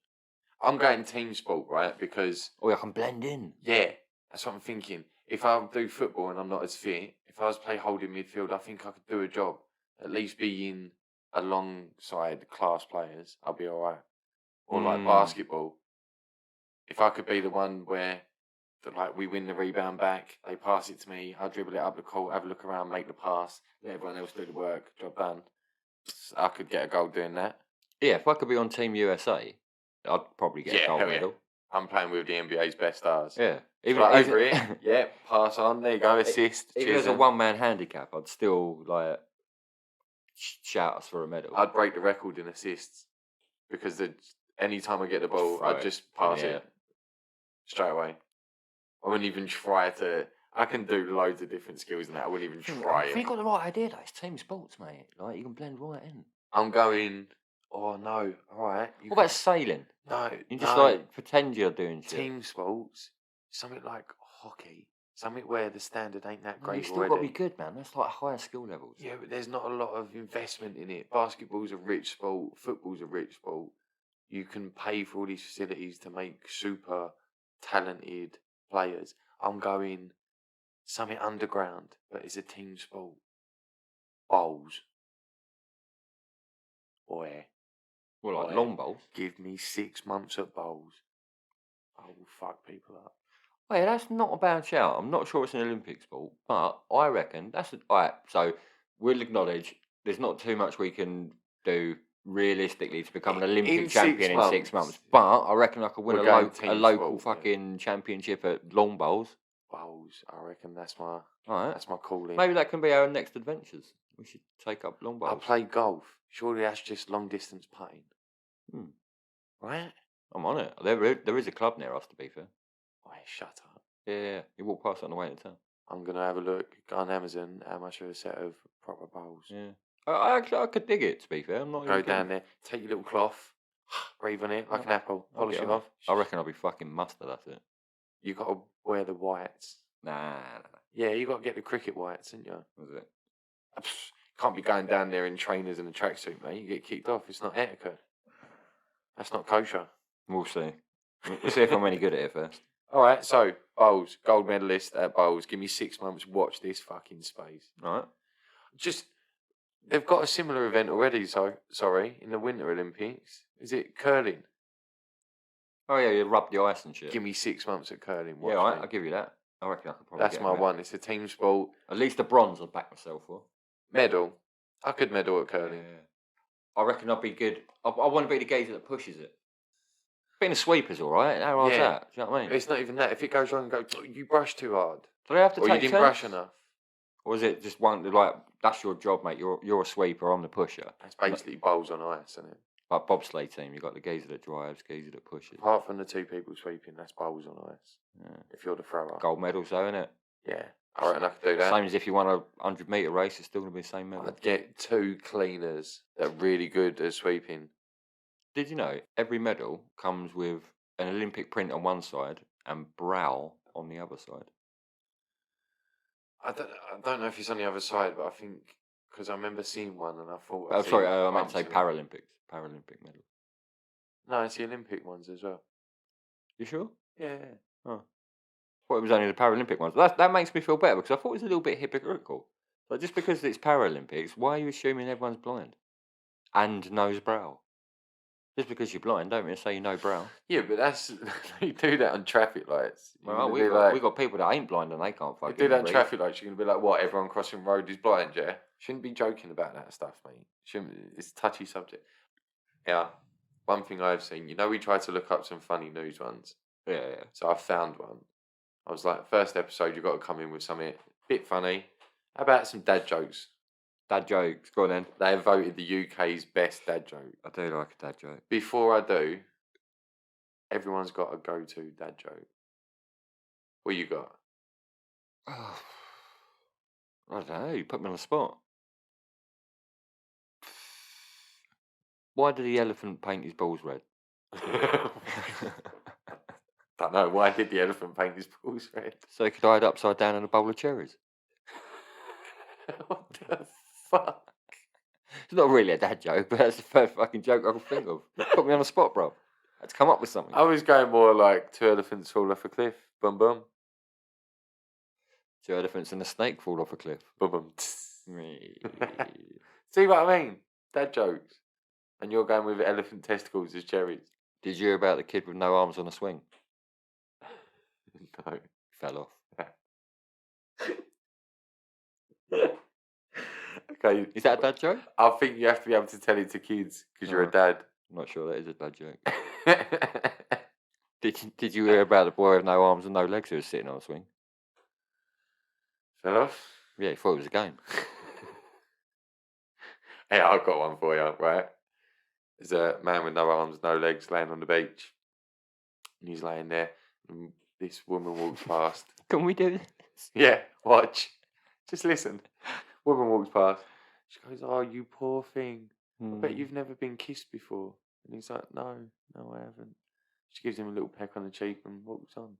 S2: I'm going team sport, right? Because
S1: Oh, I can blend in.
S2: yeah, that's what I'm thinking. If I do football and I'm not as fit, if I was play holding midfield, I think I could do a job. At least be in alongside class players, I'll be all right. Or like basketball, if I could be the one where like we win the rebound back, they pass it to me, I dribble it up the court, have a look around, make the pass, let everyone else do the work, job done. I could get a goal doing that.
S1: Yeah, if I could be on Team USA, I'd probably get a gold medal.
S2: I'm playing with the NBA's best stars.
S1: Yeah.
S2: Even like over here, yeah, pass on, there you go, assist.
S1: If there's a one-man handicap, I'd still like shout us for a medal.
S2: I'd break the record in assists because any time I get the ball, I'd just pass it straight away. I wouldn't even try to. I can do loads of different skills and that. I wouldn't even try it.
S1: You've got the right idea, though. It's team sports, mate. Like you can blend right in.
S2: I'm going. Oh no! All right.
S1: What about sailing?
S2: No.
S1: You just like pretend you're doing shit.
S2: Team sports, something like hockey, something where the standard ain't that great.
S1: You still got to be good, man. That's like higher skill levels.
S2: Yeah, but there's not a lot of investment in it. Basketball's a rich sport. Football's a rich sport. You can pay for all these facilities to make super talented players. I'm going something underground, but it's a team sport. Bowls. Boy.
S1: Well, like long bowls?
S2: Give me 6 months at bowls. I will fuck people up.
S1: Wait, that's not a bad shout. I'm not sure it's an Olympic sport, but I reckon that's... Alright, so we'll acknowledge there's not too much we can do realistically to become an Olympic champion in 6 months. But I reckon I could win a local fucking championship at long bowls.
S2: Bowls, I reckon that's my calling.
S1: Maybe that can be our next adventures. We should take up long bowls.
S2: I play golf. Surely that's just long distance putting. Right?
S1: I'm on it. There is a club near us, to be fair.
S2: Oh, shut up.
S1: Yeah. You walk past it on the way into town.
S2: I'm going to have a look, go on Amazon, how much are a set of proper bowls.
S1: Yeah. I could dig it, to be fair. I'm not
S2: Go down there, take your little cloth, breathe on it like an apple, polish it off.
S1: I reckon I'll be fucking mustard, that's it.
S2: You got to wear the whites.
S1: Nah.
S2: Yeah, you got to get the cricket whites, haven't you?
S1: Was it?
S2: Can't be going down there in trainers and a tracksuit, mate. You get kicked off. It's not etiquette. That's not kosher.
S1: We'll see. We'll see if I'm any good at it first.
S2: All right, so bowls, gold medalist at bowls. Give me 6 months. Watch this fucking space.
S1: All right.
S2: They've got a similar event already. So sorry, in the Winter Olympics, is it curling?
S1: Oh yeah, you rub the ice and shit.
S2: Give me 6 months at curling.
S1: Yeah, all right, I'll give you that. I reckon I could probably.
S2: That's my one. It's a team sport.
S1: At least a bronze I'd back myself for.
S2: Medal. I could medal at curling.
S1: Yeah. I reckon I'd be good. I want to be the geezer that pushes it. Being a sweeper's all right. How hard's that? Do you know what I mean?
S2: It's not even that. If it goes wrong, you brush too hard.
S1: Do they have to take
S2: you didn't brush enough?
S1: Or is it just one like that's your job, mate? You're a sweeper. I'm the pusher.
S2: It's basically bowls on ice, isn't it?
S1: Like bobsleigh team, you got the geezer that drives, geezer that pushes.
S2: Apart from the two people sweeping, that's bowls on ice. Yeah. If you're the thrower.
S1: Gold medals, though, innit?
S2: Yeah. I reckon I could do that.
S1: Same as if you won a 100-metre race, it's still going to be the same medal.
S2: I'd get 2 cleaners that are really good at sweeping.
S1: Did you know every medal comes with an Olympic print on one side and brow on the other side?
S2: I don't know if it's on the other side, but I think because I remember seeing one and I thought.
S1: Oh, sorry, I meant to say Paralympics. Paralympic medal.
S2: No, it's the Olympic ones as well.
S1: You sure?
S2: Yeah.
S1: Oh. Well, it was only the Paralympic ones. That makes me feel better because I thought it was a little bit hypocritical. Like just because it's Paralympics, why are you assuming everyone's blind and knows brow? Just because you're blind, don't mean to say you know brow.
S2: Yeah, but that's you do that on traffic lights.
S1: Well, we got people that ain't blind and they can't fucking.
S2: You do that on traffic lights. You're gonna be like, what? Everyone crossing the road is blind, yeah? Shouldn't be joking about that stuff, mate. It's a touchy subject. Yeah. One thing I've seen, we tried to look up some funny news ones.
S1: Yeah.
S2: So I found one. I was like, first episode, you've got to come in with something a bit funny. How about some dad jokes?
S1: Dad jokes, go on then.
S2: They have voted the UK's best dad joke.
S1: I do like a dad joke.
S2: Before I do, everyone's got a go-to dad joke. What you got?
S1: Oh, I don't know, you put me on the spot. Why did the elephant paint his balls red?
S2: Don't know. Why did the elephant paint his balls red?
S1: So he could hide upside down in a bowl of cherries.
S2: What the fuck?
S1: It's not really a dad joke, but that's the first fucking joke I can think of. Put me on the spot, bro. I had to come up with something.
S2: I was going more like 2 elephants fall off a cliff. Bum bum.
S1: 2 elephants and a snake fall off a cliff.
S2: Bum bum.
S1: Me.
S2: See what I mean? Dad jokes. And you're going with elephant testicles as cherries.
S1: Did you hear about the kid with no arms on a swing?
S2: No.
S1: Fell off.
S2: Okay.
S1: Is that a dad joke?
S2: I think you have to be able to tell it to kids because you're a dad.
S1: I'm not sure that is a dad joke. Did you hear about the boy with no arms and no legs who was sitting on a swing?
S2: Fell off?
S1: Yeah, he thought it was a game.
S2: Hey, I've got one for you, right? There's a man with no arms, no legs laying on the beach. And he's laying there. And this woman walks past.
S1: Can we do this?
S2: Yeah, watch. Just listen. Woman walks past. She goes, "Oh, you poor thing. I bet you've never been kissed before." And he's like, No, I haven't. She gives him a little peck on the cheek and walks on.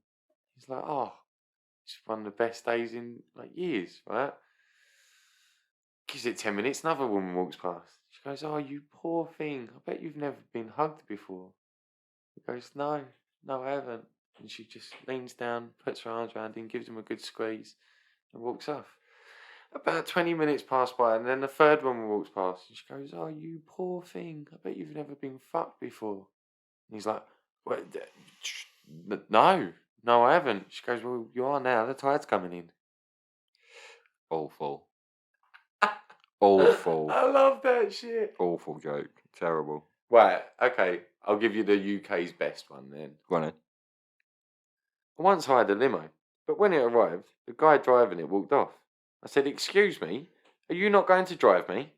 S2: He's like, "Oh, it's one of the best days in like years, right?" Gives it 10 minutes, another woman walks past. She goes, "Oh, you poor thing. I bet you've never been hugged before." He goes, No, I haven't. And she just leans down, puts her arms around him, gives him a good squeeze, and walks off. About 20 minutes pass by, and then the third woman walks past, and she goes, "Oh, you poor thing. I bet you've never been fucked before." And he's like, "What? No, I haven't." She goes, "Well, you are now. The tide's coming in."
S1: Awful. Awful.
S2: I love that shit.
S1: Awful joke. Terrible.
S2: Right, okay. I'll give you the UK's best one then.
S1: Go on then.
S2: I once hired a limo, but when it arrived, the guy driving it walked off. I said, "Excuse me, are you not going to drive me?"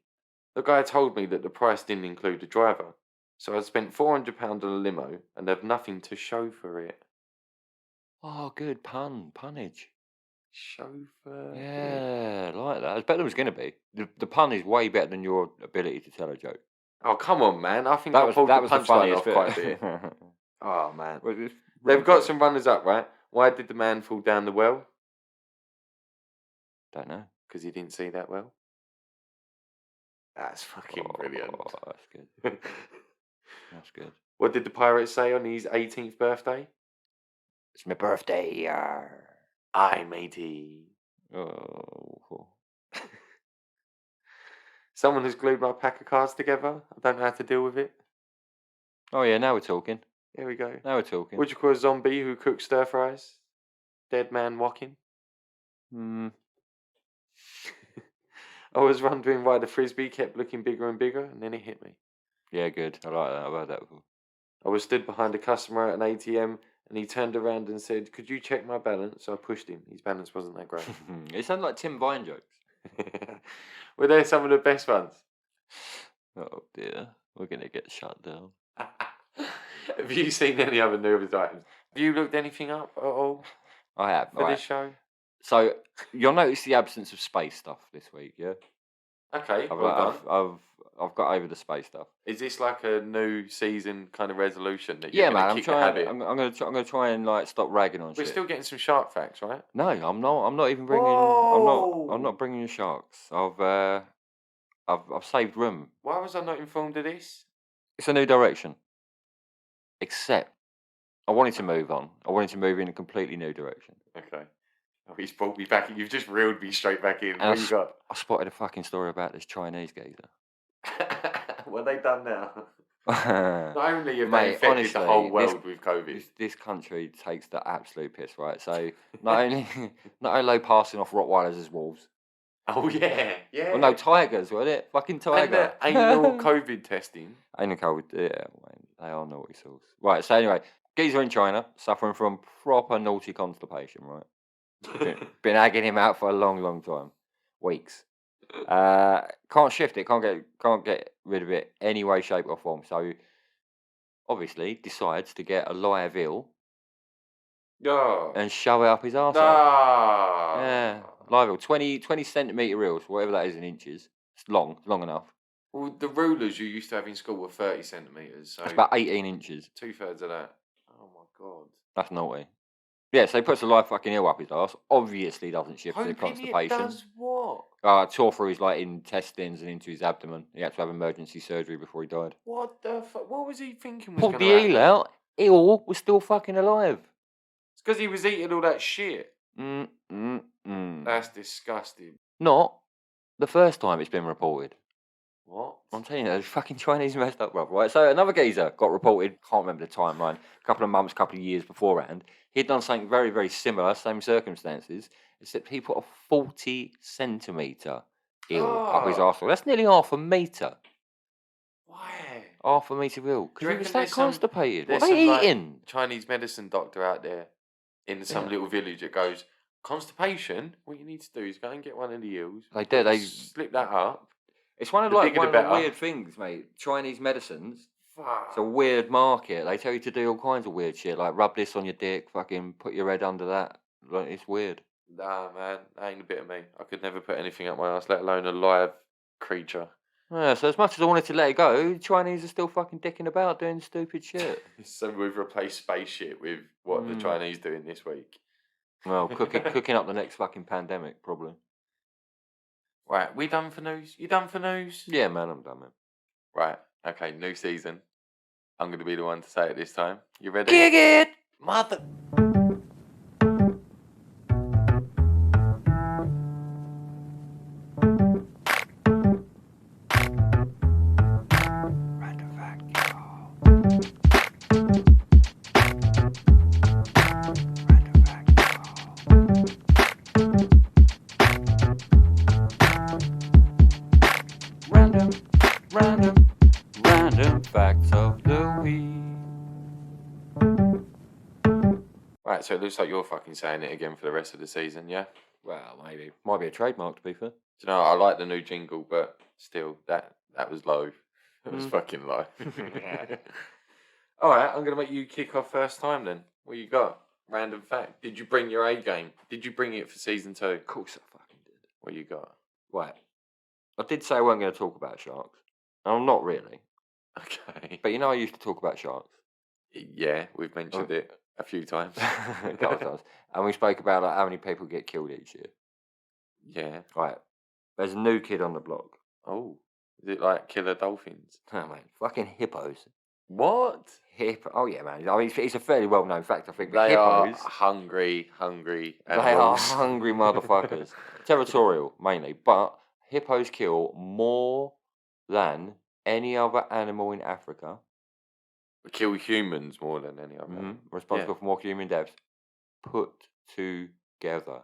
S2: The guy told me that the price didn't include a driver, so I spent £400 on a limo and have nothing to show for it.
S1: Oh, good pun. Punnage.
S2: Chauffeur.
S1: Yeah, I like that. I was better than it was going to be. The pun is way better than your ability to tell a joke.
S2: Oh, come on, man. I think I pulled the punchline off quite a bit. Oh, man. They've got some runners up, right? Why did the man fall down the well?
S1: Don't know.
S2: Because he didn't see that well. That's fucking brilliant.
S1: Oh, that's good. That's good.
S2: What did the pirate say on his 18th birthday?
S1: It's my birthday.
S2: Aye, matey.
S1: Oh.
S2: Someone has glued my pack of cards together. I don't know how to deal with it.
S1: Oh, yeah, now we're talking.
S2: Here we go.
S1: Now we're talking.
S2: Would you call a zombie who cooks stir fries? Dead man walking? I was wondering why the frisbee kept looking bigger and bigger, and then it hit me.
S1: Yeah, good. I like that. I've heard that before.
S2: I was stood behind a customer at an ATM, and he turned around and said, "Could you check my balance?" So I pushed him. His balance wasn't that great.
S1: It sounded like Tim Vine jokes.
S2: Were they some of the best ones?
S1: Oh, dear. We're going to get shut down.
S2: Have you seen any other news items? Have you looked anything up at all
S1: I have.
S2: for this show?
S1: So you'll notice the absence of space stuff this week, yeah?
S2: Okay,
S1: I've got over the space stuff.
S2: Is this like a new season kind of resolution that
S1: Yeah,
S2: you're
S1: man.
S2: going to kick the habit?
S1: I'm gonna try and like stop ragging on
S2: We're
S1: shit.
S2: still getting some shark facts, right?
S1: No, I'm not. I'm not even bringing.
S2: Whoa!
S1: I'm not bringing you sharks. I've saved room.
S2: Why was I not informed of this?
S1: It's a new direction. Except, I wanted to move on. I wanted to move in a completely new direction.
S2: Okay. Oh, he's brought me back. You've just reeled me straight back in.
S1: And
S2: What you got?
S1: I spotted a fucking story about this Chinese geezer.
S2: What have they done now? Not only have they
S1: Mate,
S2: infected
S1: honestly,
S2: the whole world with COVID.
S1: This country takes the absolute piss, right? So not only are they passing off Rottweilers as wolves.
S2: Oh yeah, yeah.
S1: Well, no, tigers, wasn't it? Fucking tiger.
S2: And the anal COVID testing.
S1: Anal COVID, yeah, man, they are naughty sauce. Right, so anyway, geezer in China suffering from proper naughty constipation, right? Been agging him out for a long, long time, weeks. Can't shift it, can't get rid of it any way, shape, or form. So obviously decides to get a live eel
S2: No.
S1: and shove it up his arsehole.
S2: No.
S1: Yeah, live eel, 20 centimetre eels, whatever that is in inches. It's long enough.
S2: Well, the rulers you used to have in school were 30 centimetres, so
S1: That's about 18 inches.
S2: 2/3 of that. Oh my god.
S1: That's naughty. Yeah, so he puts a live fucking eel up his arse. Obviously doesn't shift to the
S2: Hoping it
S1: constipation.
S2: does what?
S1: Tore through his intestines and into his abdomen. He had to have emergency surgery before he died.
S2: What the fuck? What was he thinking was
S1: Pulled
S2: going
S1: the
S2: to
S1: eel
S2: happen?
S1: out. Eel was still fucking alive.
S2: It's because he was eating all that shit.
S1: Mm.
S2: That's disgusting.
S1: Not the first time it's been reported.
S2: What?
S1: I'm telling you, the fucking Chinese messed up, bro. Right, so another geezer got reported, can't remember the timeline, a couple of months, couple of years beforehand. He'd done something very, very similar, same circumstances, except he put a 40 centimetre eel up his
S2: Oh,
S1: arsehole. That's nearly half a metre.
S2: why?
S1: Half a metre of eel.
S2: Do
S1: Because
S2: you
S1: he
S2: reckon
S1: was that constipated. What
S2: there's
S1: are they
S2: some like
S1: eating?
S2: Chinese medicine doctor out there in some
S1: Yeah.
S2: little village that goes, constipation, what you need to do is go and get one of the eels.
S1: They do, they-
S2: slip that up.
S1: It's one of
S2: The bigger
S1: one
S2: the
S1: of the
S2: better.
S1: weird things, mate. Chinese medicines.
S2: Fuck.
S1: It's a weird market. They tell you to do all kinds of weird shit, like rub this on your dick, fucking put your head under that. Like, it's weird.
S2: Nah, man, that ain't a bit of me. I could never put anything up my ass, let alone a live creature.
S1: Yeah, so as much as I wanted to let it go, the Chinese are still fucking dicking about doing stupid shit.
S2: So we've replaced spaceship with what the Chinese doing this week.
S1: Well, cooking up the next fucking pandemic, probably.
S2: Right, we done for news? You done for news?
S1: Yeah, man, I'm done, man.
S2: Right, okay, new season. I'm going to be the one to say it this time. You ready?
S1: Gig it, mother. Random fact, Random fact, Random facts of the week.
S2: Right, so it looks like you're fucking saying it again for the rest of the season, yeah?
S1: Well, maybe. Might be a trademark, to be fair.
S2: Do you know, I like the new jingle, but still, that was low. It was fucking low. All right, I'm going to make you kick off first time then. What you got? Random fact. Did you bring your A game? Did you bring it for season 2?
S1: Of course I fucking did.
S2: What you got?
S1: Right. I did say I wasn't going to talk about sharks. And I'm not really.
S2: Okay.
S1: But you know I used to talk about sharks.
S2: Yeah, we've mentioned it a few times.
S1: A couple of times. And we spoke about how many people get killed each year.
S2: Yeah.
S1: Right. There's a new kid on the block.
S2: Oh, is it like killer dolphins?
S1: Oh, man. Fucking hippos.
S2: What?
S1: Oh, yeah, man. I mean, it's a fairly well-known fact, I think. But
S2: They are
S1: hippos,
S2: hungry
S1: they are
S2: animals.
S1: hungry motherfuckers. Territorial, mainly. But hippos kill more than any other animal in Africa.
S2: Kill humans more than any other. animal.
S1: Responsible for more human deaths put together.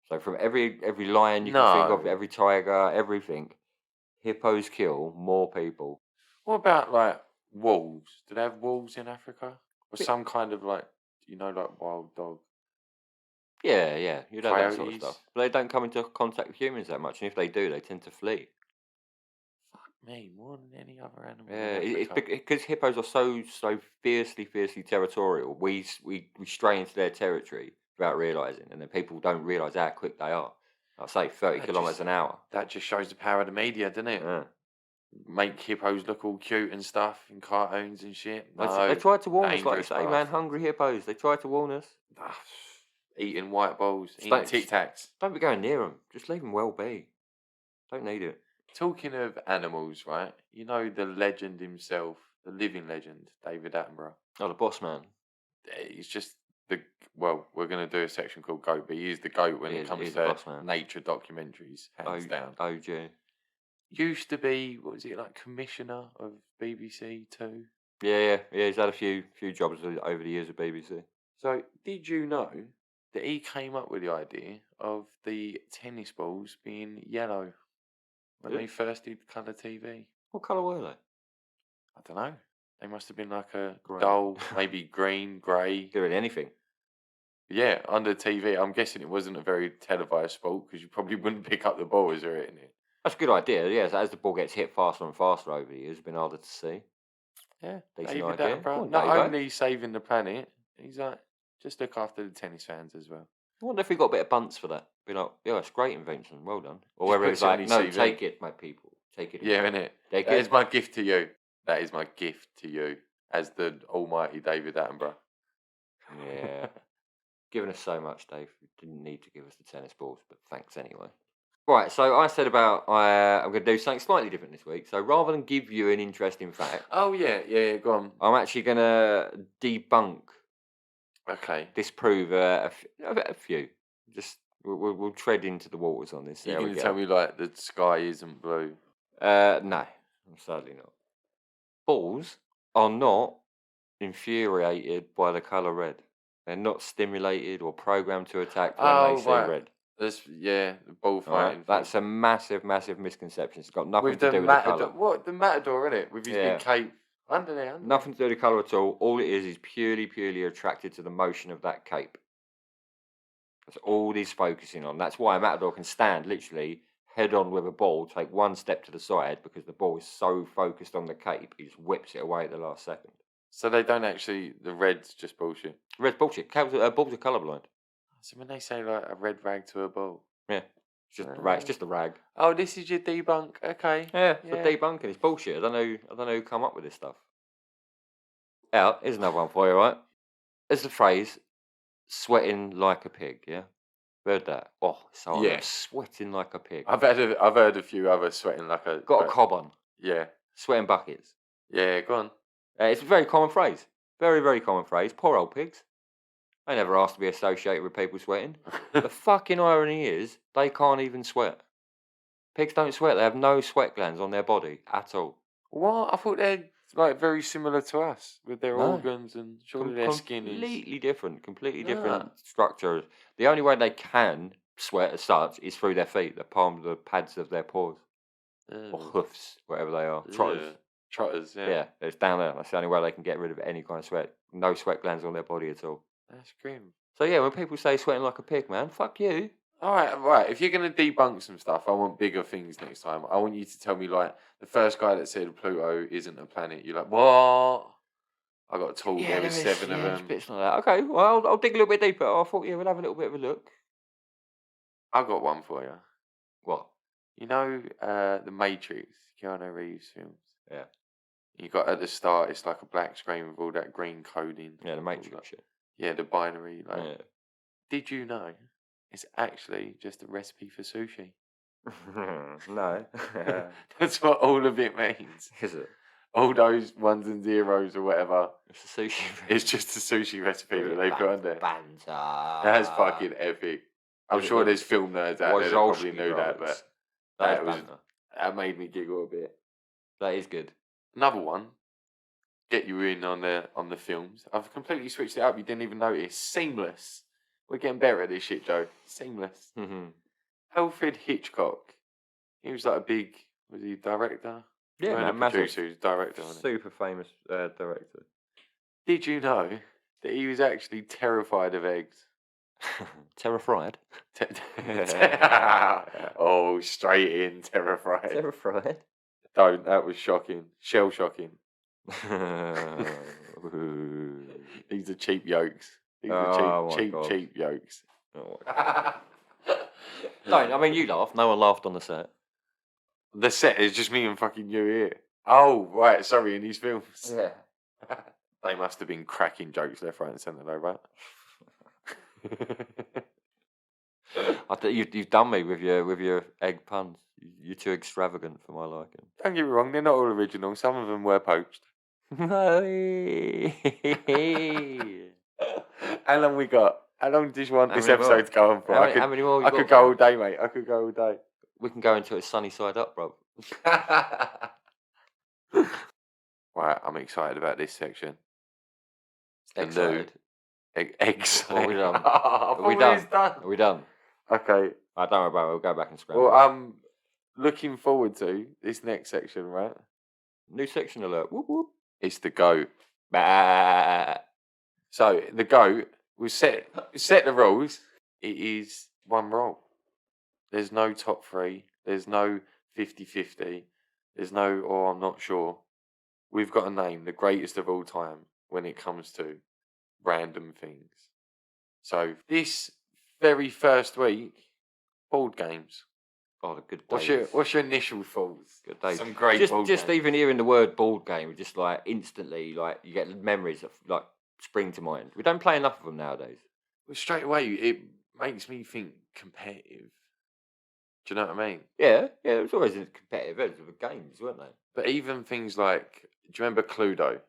S1: So from every lion you can think of,
S2: No.
S1: every tiger, everything, hippos kill more people.
S2: What about like wolves? Do they have wolves in Africa? Or
S1: Bit-
S2: some kind of like, like wild dog?
S1: Yeah, you know that sort of
S2: Coyotes?
S1: stuff. But they don't come into contact with humans that much, and if they do, they tend to flee.
S2: Fuck me, more than any other animal.
S1: Yeah,
S2: in
S1: it's
S2: Africa.
S1: because hippos are so fiercely territorial. We stray into their territory without realizing, and then people don't realize how quick they are. I'd say 30
S2: That
S1: kilometers
S2: just-
S1: an hour.
S2: That just shows the power of the media, doesn't it?
S1: Yeah.
S2: Make hippos look all cute and stuff in cartoons and shit.
S1: They
S2: No,
S1: tried to warn us, like you
S2: dangerous
S1: say, man.
S2: bastards.
S1: Hungry hippos. They tried to warn us.
S2: Ah, eating white balls, eating
S1: Don't-
S2: Tic Tacs.
S1: Don't be going near them. Just leave them well be. Don't need it.
S2: Talking of animals, right? You know the legend himself, the living legend, David Attenborough.
S1: Oh, the boss man.
S2: He's just we're going to do a section called GOAT, but he is the GOAT when
S1: He
S2: it
S1: is
S2: comes
S1: the
S2: to
S1: boss man.
S2: nature documentaries, hands down.
S1: OG.
S2: Used to be, what was it, like commissioner of BBC Two?
S1: Yeah. He's had a few jobs over the years at BBC.
S2: So, did you know that he came up with the idea of the tennis balls being yellow when
S1: Yeah.
S2: they first did colour TV?
S1: What colour were they?
S2: I don't know. They must have been like a
S1: Grey.
S2: dull, maybe green, grey.
S1: Doing anything.
S2: Yeah, under TV. I'm guessing it wasn't a very televised sport because you probably wouldn't pick up the ball as they're hitting it.
S1: That's a good idea. Yes, as the ball gets hit faster and faster over the years, it's been harder to see.
S2: Yeah,
S1: Decent
S2: David
S1: idea.
S2: Attenborough.
S1: Go on,
S2: Not
S1: Davo.
S2: only saving the planet, he's like, just look after the tennis fans as well.
S1: I wonder if we got a bit of bunts for that. Be like, yeah, it's great invention. Well done. Or
S2: Just
S1: whether
S2: puts
S1: it's
S2: it on
S1: like,
S2: his
S1: no,
S2: CV.
S1: take it, my people. Take it.
S2: Yeah, innit?
S1: Take
S2: That
S1: it.
S2: is my gift to you. That is my gift to you as the almighty David Attenborough.
S1: Yeah. Given us so much, Dave. You didn't need to give us the tennis balls, but thanks anyway. Right, so I said about I'm going to do something slightly different this week. So rather than give you an interesting fact,
S2: Oh, yeah, go on.
S1: I'm actually going to debunk,
S2: Okay.
S1: disprove a few. Just we'll tread into the waters on this.
S2: You're
S1: There we
S2: going to
S1: go.
S2: tell me, like, the sky isn't blue?
S1: No, sadly not. Balls are not infuriated by the colour red. They're not stimulated or programmed to attack when they see red.
S2: The ball
S1: All
S2: fighting
S1: right? That's
S2: thing.
S1: a massive, massive misconception. It's got nothing
S2: With
S1: to
S2: the
S1: do with the
S2: matador.
S1: colour.
S2: What? The matador, innit? With his
S1: Yeah.
S2: big cape. Under there.
S1: Nothing to do with the colour at all. All it is purely attracted to the motion of that cape. That's all he's focusing on. That's why a matador can stand literally head on with a ball, take one step to the side because the ball is so focused on the cape, he just whips it away at the last second.
S2: So they don't actually. The red's just bullshit.
S1: Red's bullshit. Balls are colourblind.
S2: So when they say like a red rag to a ball.
S1: Yeah. It's just a rag. It's just a rag.
S2: Oh, this is your debunk. Okay.
S1: Yeah, for debunking. It's bullshit. I don't know who come up with this stuff. Here's another one for you, right? There's the phrase sweating like a pig, yeah? Heard that? Oh, so
S2: Yeah.
S1: I'm sweating like a pig.
S2: I've heard a few others sweating like a.
S1: Got a cob on.
S2: Yeah.
S1: Sweating buckets.
S2: Yeah, go on.
S1: It's a very common phrase. Very, very common phrase. Poor old pigs. They never asked to be associated with people sweating. The fucking irony is they can't even sweat. Pigs don't sweat. They have no sweat glands on their body at all.
S2: What? I thought they're like very similar to us with their
S1: No.
S2: organs and surely their skin is
S1: Completely different structure. The only way they can sweat as such is through their feet, the palms, the pads of their paws, or hoofs, whatever they are. Trotters.
S2: Trotters, yeah.
S1: Yeah, it's down there. That's the only way they can get rid of any kind of sweat. No sweat glands on their body at all.
S2: That's grim.
S1: So yeah, when people say sweating like a pig, man, fuck you.
S2: All right. If you're going to debunk some stuff, I want bigger things next time. I want you to tell me, like, the first guy that said Pluto isn't a planet. You're like, what? I got told there was 7 of them.
S1: Bits like that. Okay, well, I'll dig a little bit deeper. I thought, we'll have a little bit of a look.
S2: I got one for you.
S1: What?
S2: You know, The Matrix, Keanu Reeves films?
S1: Yeah.
S2: You got at the start, it's like a black screen with all that green coding.
S1: Yeah, the Matrix shit.
S2: Yeah, the binary. Like,
S1: Yeah.
S2: Did you know it's actually just a recipe for sushi?
S1: No.
S2: That's what all of it means.
S1: Is it?
S2: All those ones and zeros or whatever.
S1: It's a sushi.
S2: It's just a sushi recipe that they put on there.
S1: Banter.
S2: That's fucking epic. I'm sure there's film nerds out there that probably knew that, but that made me giggle a bit.
S1: That is good.
S2: Another one. Get you in on the films. I've completely switched it up. You didn't even notice. Seamless. We're getting better at this shit, Joe. Seamless. Alfred Hitchcock. He was like was he director?
S1: Yeah,
S2: man, producer, he was director.
S1: Super famous director.
S2: Did you know that he was actually terrified of eggs?
S1: Terrified?
S2: Oh, straight in, terrified.
S1: Terrified?
S2: Don't, that was shocking. Shell shocking. These are cheap yolks. These are cheap yolks.
S1: Oh Don't, I mean, you laughed. No one laughed on the set.
S2: The set is just me and fucking you here. Oh, right, sorry, in these films.
S1: Yeah.
S2: They must have been cracking jokes left, right and centre though, right?
S1: You've done me with your egg puns. You're too extravagant for my liking.
S2: Don't get me wrong, they're not all original. Some of them were poached. How long we got? How long do you want this episode to go on for?
S1: How many more?
S2: I could go all day, mate. I could go all day.
S1: We can go into it sunny side up, bro.
S2: Right, I'm excited about this section.
S1: Excited.
S2: Excited.
S1: What are we done?
S2: Are we done?
S1: Are we done?
S2: Okay.
S1: Don't worry about it. We'll go back and scramble.
S2: Well, I'm looking forward to this next section, right?
S1: New section alert. Whoop, whoop.
S2: It's the GO.A.T.
S1: Bah.
S2: So the GO.A.T. we set the rules. It is one rule. There's no top 3. There's no 50-50. There's no, I'm not sure. We've got a name, the greatest of all time when it comes to random things. So this very first week, board games.
S1: Oh, the good days.
S2: What's your initial thoughts?
S1: Good days.
S2: Some great board
S1: Just
S2: games.
S1: even hearing the word board game, just like instantly, like you get memories of like spring to mind. We don't play enough of them nowadays.
S2: Well, straight away, it makes me think competitive. Do you know what I mean?
S1: Yeah, it was always a competitive edge of the games, weren't they?
S2: But even things like, do you remember Cluedo?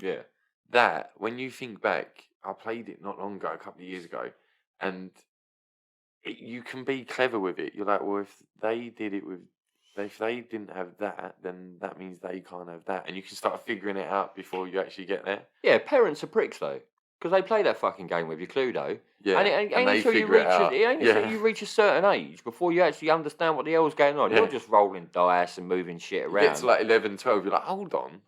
S1: Yeah.
S2: That, when you think back, I played it not long ago, a couple of years ago, and you can be clever with it. You're like, well, if they did it with, if they didn't have that, then that means they can't have that, and you can start figuring it out before you actually get there.
S1: Yeah, parents are pricks though, because they play that fucking game with you, Cluedo.
S2: Yeah,
S1: And it ain't
S2: and they
S1: until you
S2: figure it
S1: reach
S2: out.
S1: it ain't until you reach a certain age before you actually understand what the hell's going on. You're
S2: Yeah.
S1: just rolling dice and moving shit
S2: You get
S1: around.
S2: to like 11, 12, you're like, hold on.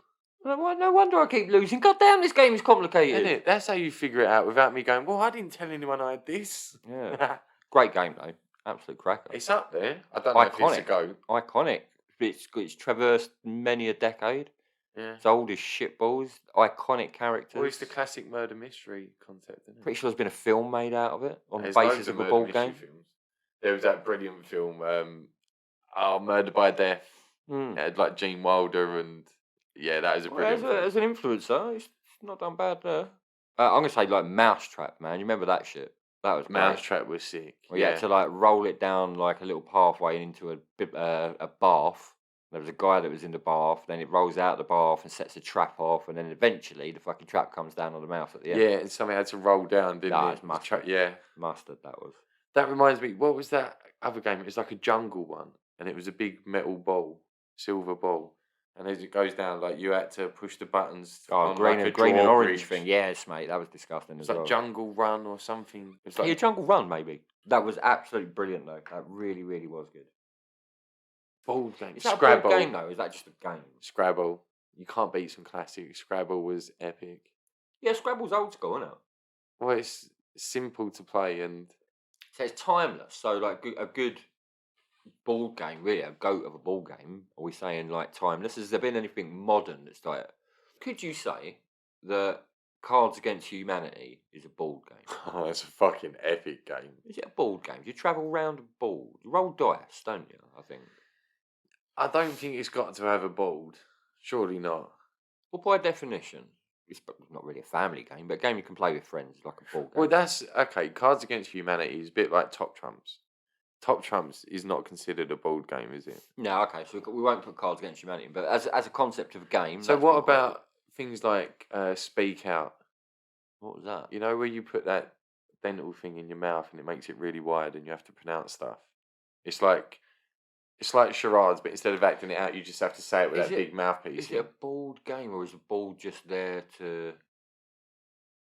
S1: No wonder I keep losing. God damn, this game is complicated.
S2: Isn't it? That's how you figure it out without me going, well, I didn't tell anyone I had this.
S1: Yeah. Great game though. Absolute cracker.
S2: It's up there. I don't know if it's a
S1: Iconic.
S2: go.
S1: Iconic. It's traversed many a decade.
S2: Yeah.
S1: It's old as shitballs. Iconic characters.
S2: Well, it's the classic murder mystery concept, isn't it?
S1: Pretty sure there's been a film made out of it on
S2: There's
S1: the
S2: loads
S1: basis of a
S2: murder
S1: board
S2: mystery
S1: game.
S2: films. There was that brilliant film, Murder by Death.
S1: Mm.
S2: It had like Gene Wilder and that was a brilliant film.
S1: As an influencer, it's not done bad there. I'm gonna say like Mousetrap, man. You remember that shit? That was great.
S2: Mousetrap was sick.
S1: Where you had to like roll it down like a little pathway into a bath. There was a guy that was in the bath, then it rolls out the bath and sets a trap off, and then eventually the fucking trap comes down on the mouse at the end.
S2: Yeah, and something had to roll down, didn't it?
S1: It's mustard. Mustard, that was.
S2: That reminds me, what was that other game? It was like a jungle one, and it was a big metal ball, silver ball. And as it goes down, like you had to push the buttons.
S1: Oh, green and orange thing. Yes, mate, that was disgusting as well.
S2: It's like Jungle Run or something. It's like
S1: Jungle Run, maybe. That was absolutely brilliant, though. That really, really was good.
S2: board game.
S1: Is that
S2: Scrabble.
S1: a board game, though? Is that just a game?
S2: Scrabble. You can't beat some classics. Scrabble was epic.
S1: Yeah, Scrabble's old school, isn't it?
S2: Well, it's simple to play and
S1: so it's timeless. So, like, a good board game, really, a GOAT of a board game. Are we saying like timeless? Has there been anything modern that's like? Could you say that Cards Against Humanity is a board game?
S2: oh, it's a fucking epic game.
S1: Is it a board game? You travel round a board. You roll dice, don't you? I think.
S2: I don't think it's got to have a board. Surely not.
S1: Well, by definition, it's not really a family game, but a game you can play with friends, like a board game.
S2: Well, that's okay. Cards Against Humanity is a bit like Top Trumps. Top Trumps is not considered a board game, is it?
S1: No, okay, so we won't put Cards Against Humanity, but as a concept of a game.
S2: So what about things like Speak Out?
S1: What was that?
S2: You know, where you put that dental thing in your mouth and it makes it really wide and you have to pronounce stuff. It's like charades, but instead of acting it out, you just have to say it with big mouthpiece.
S1: Is it a board game, or is a board just there to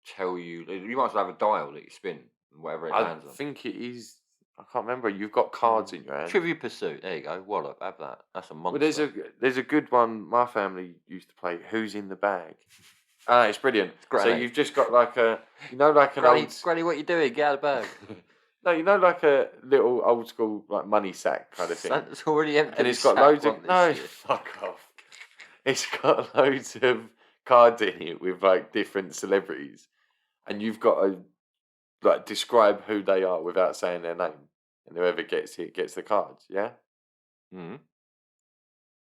S1: tell you? You might as well have a dial that you spin and whatever it lands on.
S2: I think it is. I can't remember. You've got cards in your hand.
S1: Trivial Pursuit. There you go. Wallop. Have that. That's a monster.
S2: Well, there's a good one. My family used to play. Who's in the bag? It's brilliant. It's great. So you've just got like an old.
S1: Granny, what you doing? Get out of the bag.
S2: No, like a little old school like money sack kind of thing.
S1: It's already empty.
S2: And it's got loads of fuck off. It's got loads of cards in it with like different celebrities, and you've got to like describe who they are without saying their name, and whoever gets it gets the cards. Yeah.
S1: Hmm.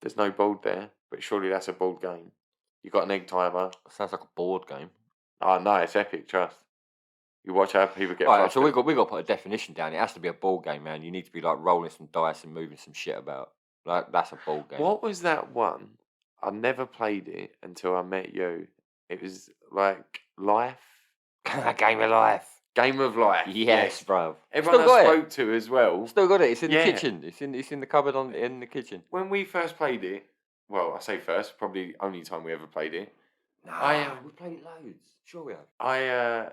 S2: There's no board there, but surely that's a board game. You got an egg timer.
S1: Sounds like a board game.
S2: Oh no, it's epic. Trust. You watch how people get.
S1: Right, so we got to put a definition down. It has to be a board game, man. You need to be like rolling some dice and moving some shit about. Like that's a board game.
S2: What was that one? I never played it until I met you. It was like Life.
S1: Game of Life.
S2: Game of Life.
S1: Yes, bruv.
S2: Everyone I spoke to as well.
S1: Still got it. It's in the kitchen. It's in the cupboard in the kitchen.
S2: When we first played it, well, I say first, probably only time we ever played it.
S1: No, we played it loads. Sure we have.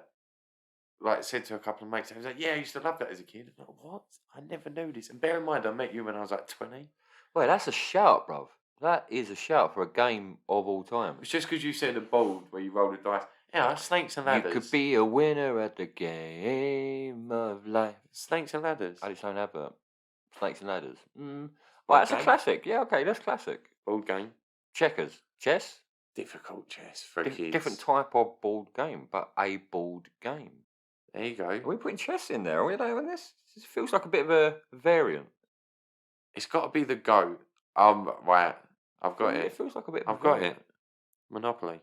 S2: I said to a couple of mates, I was like, yeah, I used to love that as a kid. I'm like, what? I never knew this. And bear in mind, I met you when I was like 20.
S1: Well, that's a shout, bruv. That is a shout for a game of all time.
S2: It's just because you said a board where you roll the dice. Yeah, Snakes and Ladders.
S1: You could be a winner at the game of life.
S2: Snakes and Ladders.
S1: I just don't have that. Snakes and Ladders. Right, that's a classic. Yeah, okay, that's classic.
S2: Board game.
S1: Checkers. Chess?
S2: Difficult chess for kids.
S1: Different type of board game, but a board game.
S2: There you go.
S1: Are we putting chess in there? Are we allowing this? It feels like a bit of a variant.
S2: It's got to be the GO.A.T. Right. I've got
S1: It
S2: it.
S1: feels like a bit of a
S2: I've got
S1: vibe.
S2: it. Monopoly.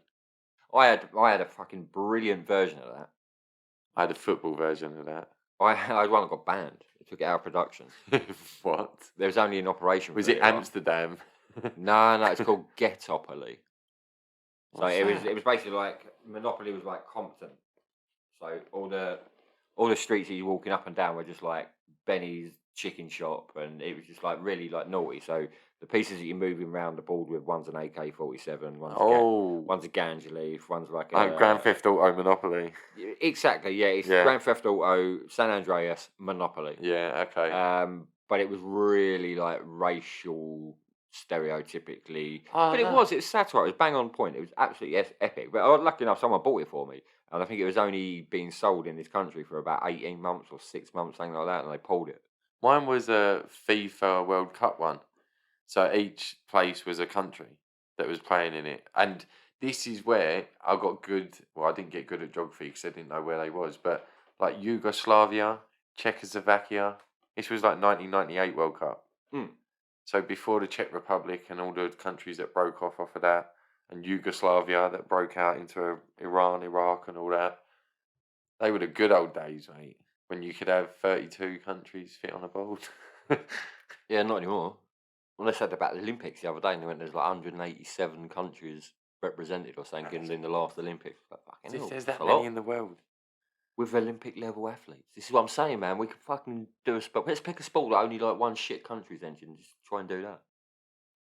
S1: I had a fucking brilliant version of that.
S2: I had a football version of that.
S1: I had one that got banned. It took it out of production.
S2: What?
S1: There was only an operation.
S2: Was
S1: for
S2: it
S1: right?
S2: Amsterdam?
S1: No, it's called Get-Opoly. So
S2: What's
S1: it
S2: that?
S1: was basically like Monopoly was like Compton. So all the streets that you're walking up and down were just like Benny's chicken shop, and it was just like really like naughty. So the pieces that you're moving around the board with, one's an AK-47,
S2: Oh,
S1: one's a ganja leaf, one's like
S2: Grand
S1: a
S2: Theft Auto Monopoly.
S1: exactly, yeah, it's
S2: Yeah.
S1: Grand Theft Auto, San Andreas, Monopoly.
S2: Yeah. Okay.
S1: But it was really like racial, stereotypically.
S2: Oh
S1: But
S2: no.
S1: it's satire. It was bang on point. It was absolutely epic. But I was lucky enough, someone bought it for me, and I think it was only being sold in this country for about 18 months or 6 months, something like that, and they pulled it.
S2: Mine was a FIFA World Cup one. So each place was a country that was playing in it. And this is where I got good. Well, I didn't get good at geography because I didn't know where they was. But like Yugoslavia, Czechoslovakia. This was like 1998 World Cup.
S1: Mm.
S2: So before the Czech Republic and all the countries that broke off of that, and Yugoslavia that broke out into Iran, Iraq, and all that. They were the good old days, mate, when you could have 32 countries fit on a board.
S1: Yeah, not anymore. Well, they said about the Olympics the other day, and they went there's like 187 countries represented or something in the last Olympics. Like, fucking
S2: If
S1: hell,
S2: there's
S1: that's
S2: that
S1: a
S2: many
S1: lot.
S2: in the world.
S1: With Olympic level athletes. This is what I'm saying, man. We could fucking do a sport. Let's pick a sport that only like one shit country's entered and just try and do that.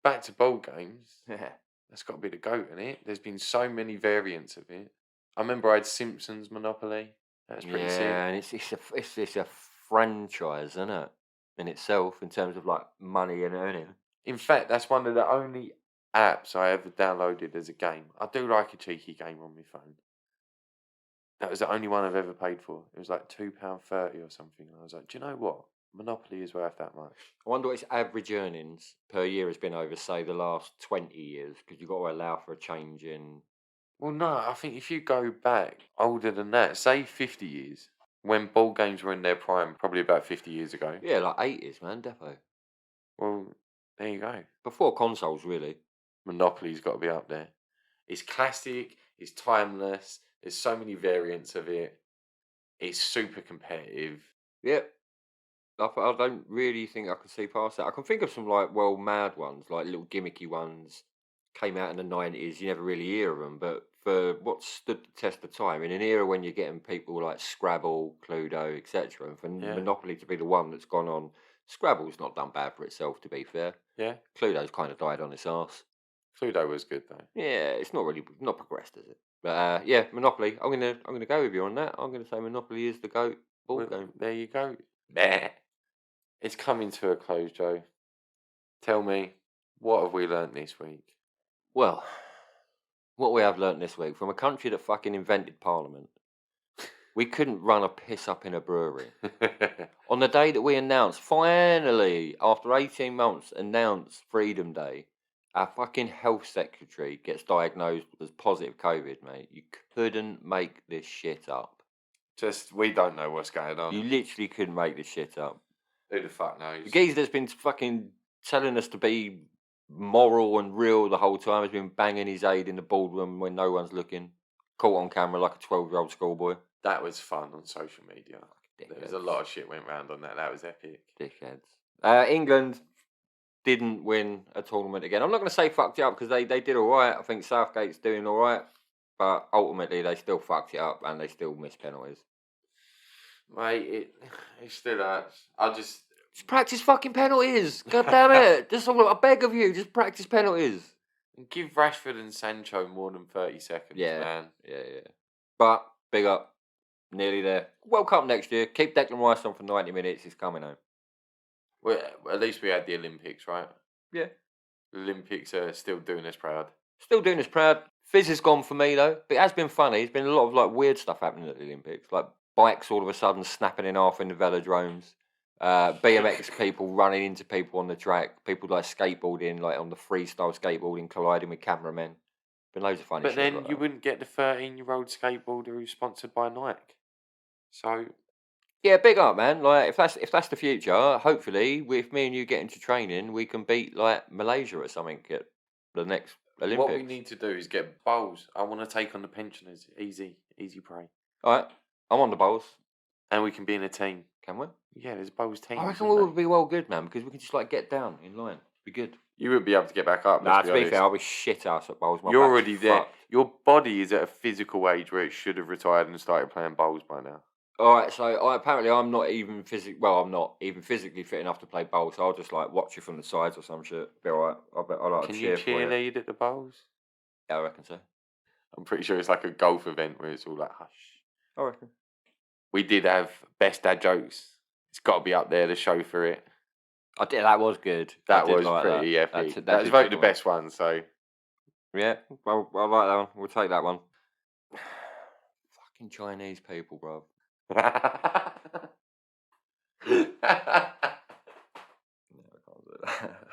S2: Back to bowl games.
S1: Yeah.
S2: That's got to be the GOAT in it. There's been so many variants of it. I remember I had Simpsons Monopoly. That was pretty sick.
S1: Yeah, and it's a franchise, isn't it? In itself, in terms of like money and earning.
S2: In fact, that's one of the only apps I ever downloaded as a game. I do like a cheeky game on my phone. That was the only one I've ever paid for. It was like £2.30 or something. And I was like, do you know what? Monopoly is worth that much.
S1: I wonder what its average earnings per year has been over, say, the last 20 years, because you've got to allow for a change in.
S2: Well, no, I think if you go back older than that, say 50 years, when ball games were in their prime, probably about 50 years ago.
S1: Yeah, like 80s, man, defo.
S2: Well, there you go.
S1: Before consoles, really.
S2: Monopoly's got to be up there. It's classic, it's timeless, there's so many variants of it. It's super competitive.
S1: Yep. I don't really think I can see past that. I can think of some like mad ones, like little gimmicky ones, came out in the 90s. You never really hear of them, but for what stood the test of time in an era when you're getting people like Scrabble, Cluedo, etc., and for
S2: Yeah.
S1: Monopoly to be the one that's gone on. Scrabble's not done bad for itself, to be fair.
S2: Yeah.
S1: Cluedo's kind of died on its arse.
S2: Cluedo was good though.
S1: Yeah, it's not progressed, is it? But yeah, Monopoly. I'm gonna go with you on that. I'm gonna say Monopoly is the GOAT board
S2: Well,
S1: game.
S2: there you go. Nah. It's coming to a close, Joe. Tell me, what have we learnt this week?
S1: Well, what we have learnt this week from a country that fucking invented Parliament, we couldn't run a piss up in a brewery. On the day that we announced, finally, after 18 months, announced Freedom Day, our fucking health secretary gets diagnosed as positive COVID, mate. You couldn't make this shit up.
S2: Just, we don't know what's going on.
S1: You literally couldn't make this shit up.
S2: Who the fuck knows?
S1: The geezer that's been fucking telling us to be moral and real the whole time has been banging his aid in the boardroom when no one's looking. Caught on camera like a 12-year-old schoolboy.
S2: That was fun on social media.
S1: Dickheads.
S2: There's a lot of shit went round on that. That was epic.
S1: Dickheads. England didn't win a tournament again. I'm not going to say fucked it up because they did all right. I think Southgate's doing all right. But ultimately, they still fucked it up and they still missed penalties.
S2: Mate, it still hurts.
S1: Just practice fucking penalties. God damn it. I beg of you, just practice penalties.
S2: And give Rashford and Sancho more than 30 seconds, man.
S1: Yeah. But, big up. Nearly there. World Cup next year. Keep Declan Rice on for 90 minutes. He's coming home.
S2: Well, at least we had the Olympics, right?
S1: Yeah.
S2: The Olympics are still doing us proud.
S1: Still doing us proud. Fizz is gone for me, though. But it has been funny. There's been a lot of like weird stuff happening at the Olympics. Like bikes all of a sudden snapping in half in the velodromes. BMX people running into people on the track. People like skateboarding, like on the freestyle skateboarding, colliding with cameramen. Been loads of funny
S2: But
S1: shit.
S2: then
S1: like
S2: you
S1: that.
S2: wouldn't get the 13-year-old skateboarder who's sponsored by Nike. So
S1: Yeah, big up, man. Like if that's the future, hopefully, with me and you getting to training, we can beat like Malaysia or something at the next Olympics.
S2: What we need to do is get bowls. I want to take on the pensioners. Easy prey.
S1: All right, I'm on the bowls.
S2: And we can be in a team.
S1: Can we?
S2: Yeah, there's bowls teams.
S1: I reckon we would be well good, man, because we can just like get down in line. Be good.
S2: You wouldn't be able to get back up.
S1: Nah, to be fair, I'll be shit ass at bowls.
S2: You're already there. Your body is at a physical age where it should have retired and started playing bowls by now.
S1: All right, so apparently I'm not even I'm not even physically fit enough to play bowls. So I'll just like watch you from the sides or some shit. Be all right. I like
S2: Can
S1: to
S2: you
S1: cheer
S2: cheerlead at the bowls?
S1: Yeah, I reckon so.
S2: I'm pretty sure it's like a golf event where it's all like hush.
S1: I reckon.
S2: We did have best dad jokes. It's got to be up there. The show for it.
S1: I did. That was good.
S2: That was pretty epic. That was voted the best one. So
S1: yeah, well, I like that one. We'll take that one. Fucking Chinese people, bro. No, I can't do that.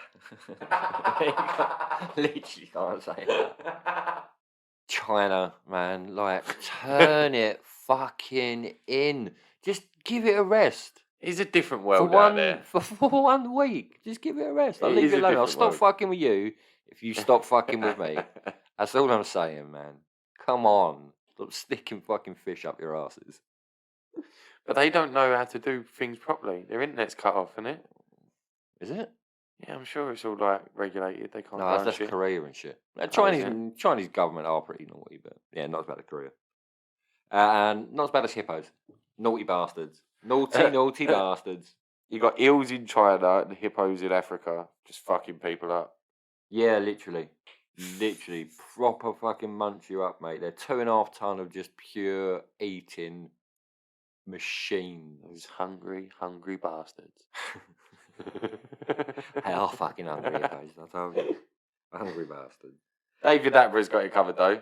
S1: Literally can't say that. China, man, like turn it fucking in. Just give it a rest.
S2: It's a different world out there.
S1: For 1 week. Just give it a rest. I'll leave it alone. I'll stop fucking with you if you stop fucking with me. That's all I'm saying, man. Come on. Stop sticking fucking fish up your asses.
S2: But they don't know how to do things properly. Their internet's cut off, isn't it?
S1: Is it?
S2: Yeah, I'm sure it's all like regulated. They can't.
S1: No, that's Korea and shit. Chinese government are pretty naughty, but yeah, not as bad as Korea. And not as bad as hippos. Naughty bastards. Naughty bastards.
S2: You got eels in China and hippos in Africa, just fucking people up.
S1: Yeah, literally, proper fucking munch you up, mate. They're 2.5 ton of just pure eating machines.
S2: Those hungry bastards.
S1: They are fucking hungry, hippos. I told you, hungry bastards.
S2: David Attenborough's got it covered though.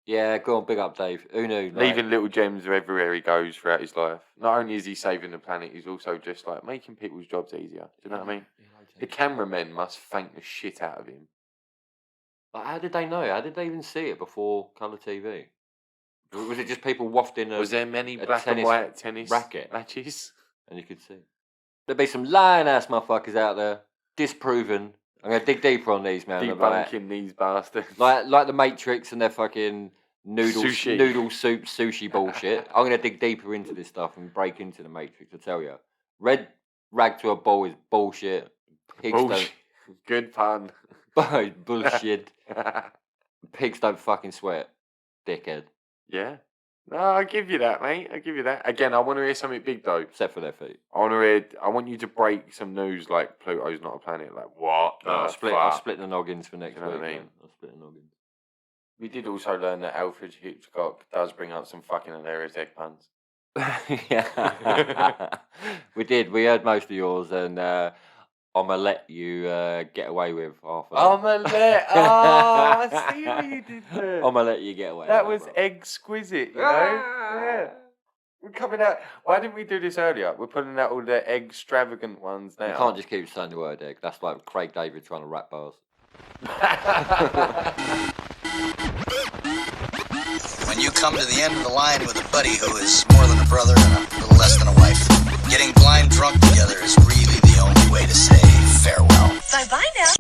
S1: Yeah, go on, big up, Dave. Who knew?
S2: Leaving little gems everywhere he goes throughout his life. Not only is he saving the planet, he's also just like making people's jobs easier. Do you know what I mean? The cameramen must thank the shit out of him.
S1: Like, how did they know? How did they even see it before colour TV? Was it just people wafting
S2: Was there many black and white tennis
S1: racket
S2: matches?
S1: And you could see. There'd be some lying ass motherfuckers out there, disproven. I'm going to dig deeper on these, man.
S2: Debunking these bastards.
S1: Like the Matrix and their fucking noodle soup sushi bullshit. I'm going to dig deeper into this stuff and break into the Matrix, I tell you. Red rag to a bull is bullshit. Pigs don't...
S2: Good pun.
S1: Bullshit. Pigs don't fucking sweat, dickhead.
S2: Yeah. No, I give you that, mate. I give you that. Again, I want to hear something big though.
S1: Except for their feet.
S2: I want you to break some news like Pluto's not a planet. Like what?
S1: I'll split the noggins for next week. What I mean? I'll split the noggins.
S2: We did also learn that Alfred Hitchcock does bring up some fucking hilarious egg puns.
S1: Yeah. We did. We heard most of yours, and I'ma let you get away with half of them.
S2: I see what you did there.
S1: I'ma let you get away
S2: That
S1: with
S2: was exquisite, you know? Yeah. We're coming out. Why didn't we do this earlier? We're putting out all the extravagant ones now.
S1: You can't just keep saying the word egg. That's like Craig David trying to rap bars.
S3: When you come to the end of the line with a buddy who is more than a brother and a little less than a wife, getting blind drunk together is really the only way to say farewell.
S4: Bye-bye now.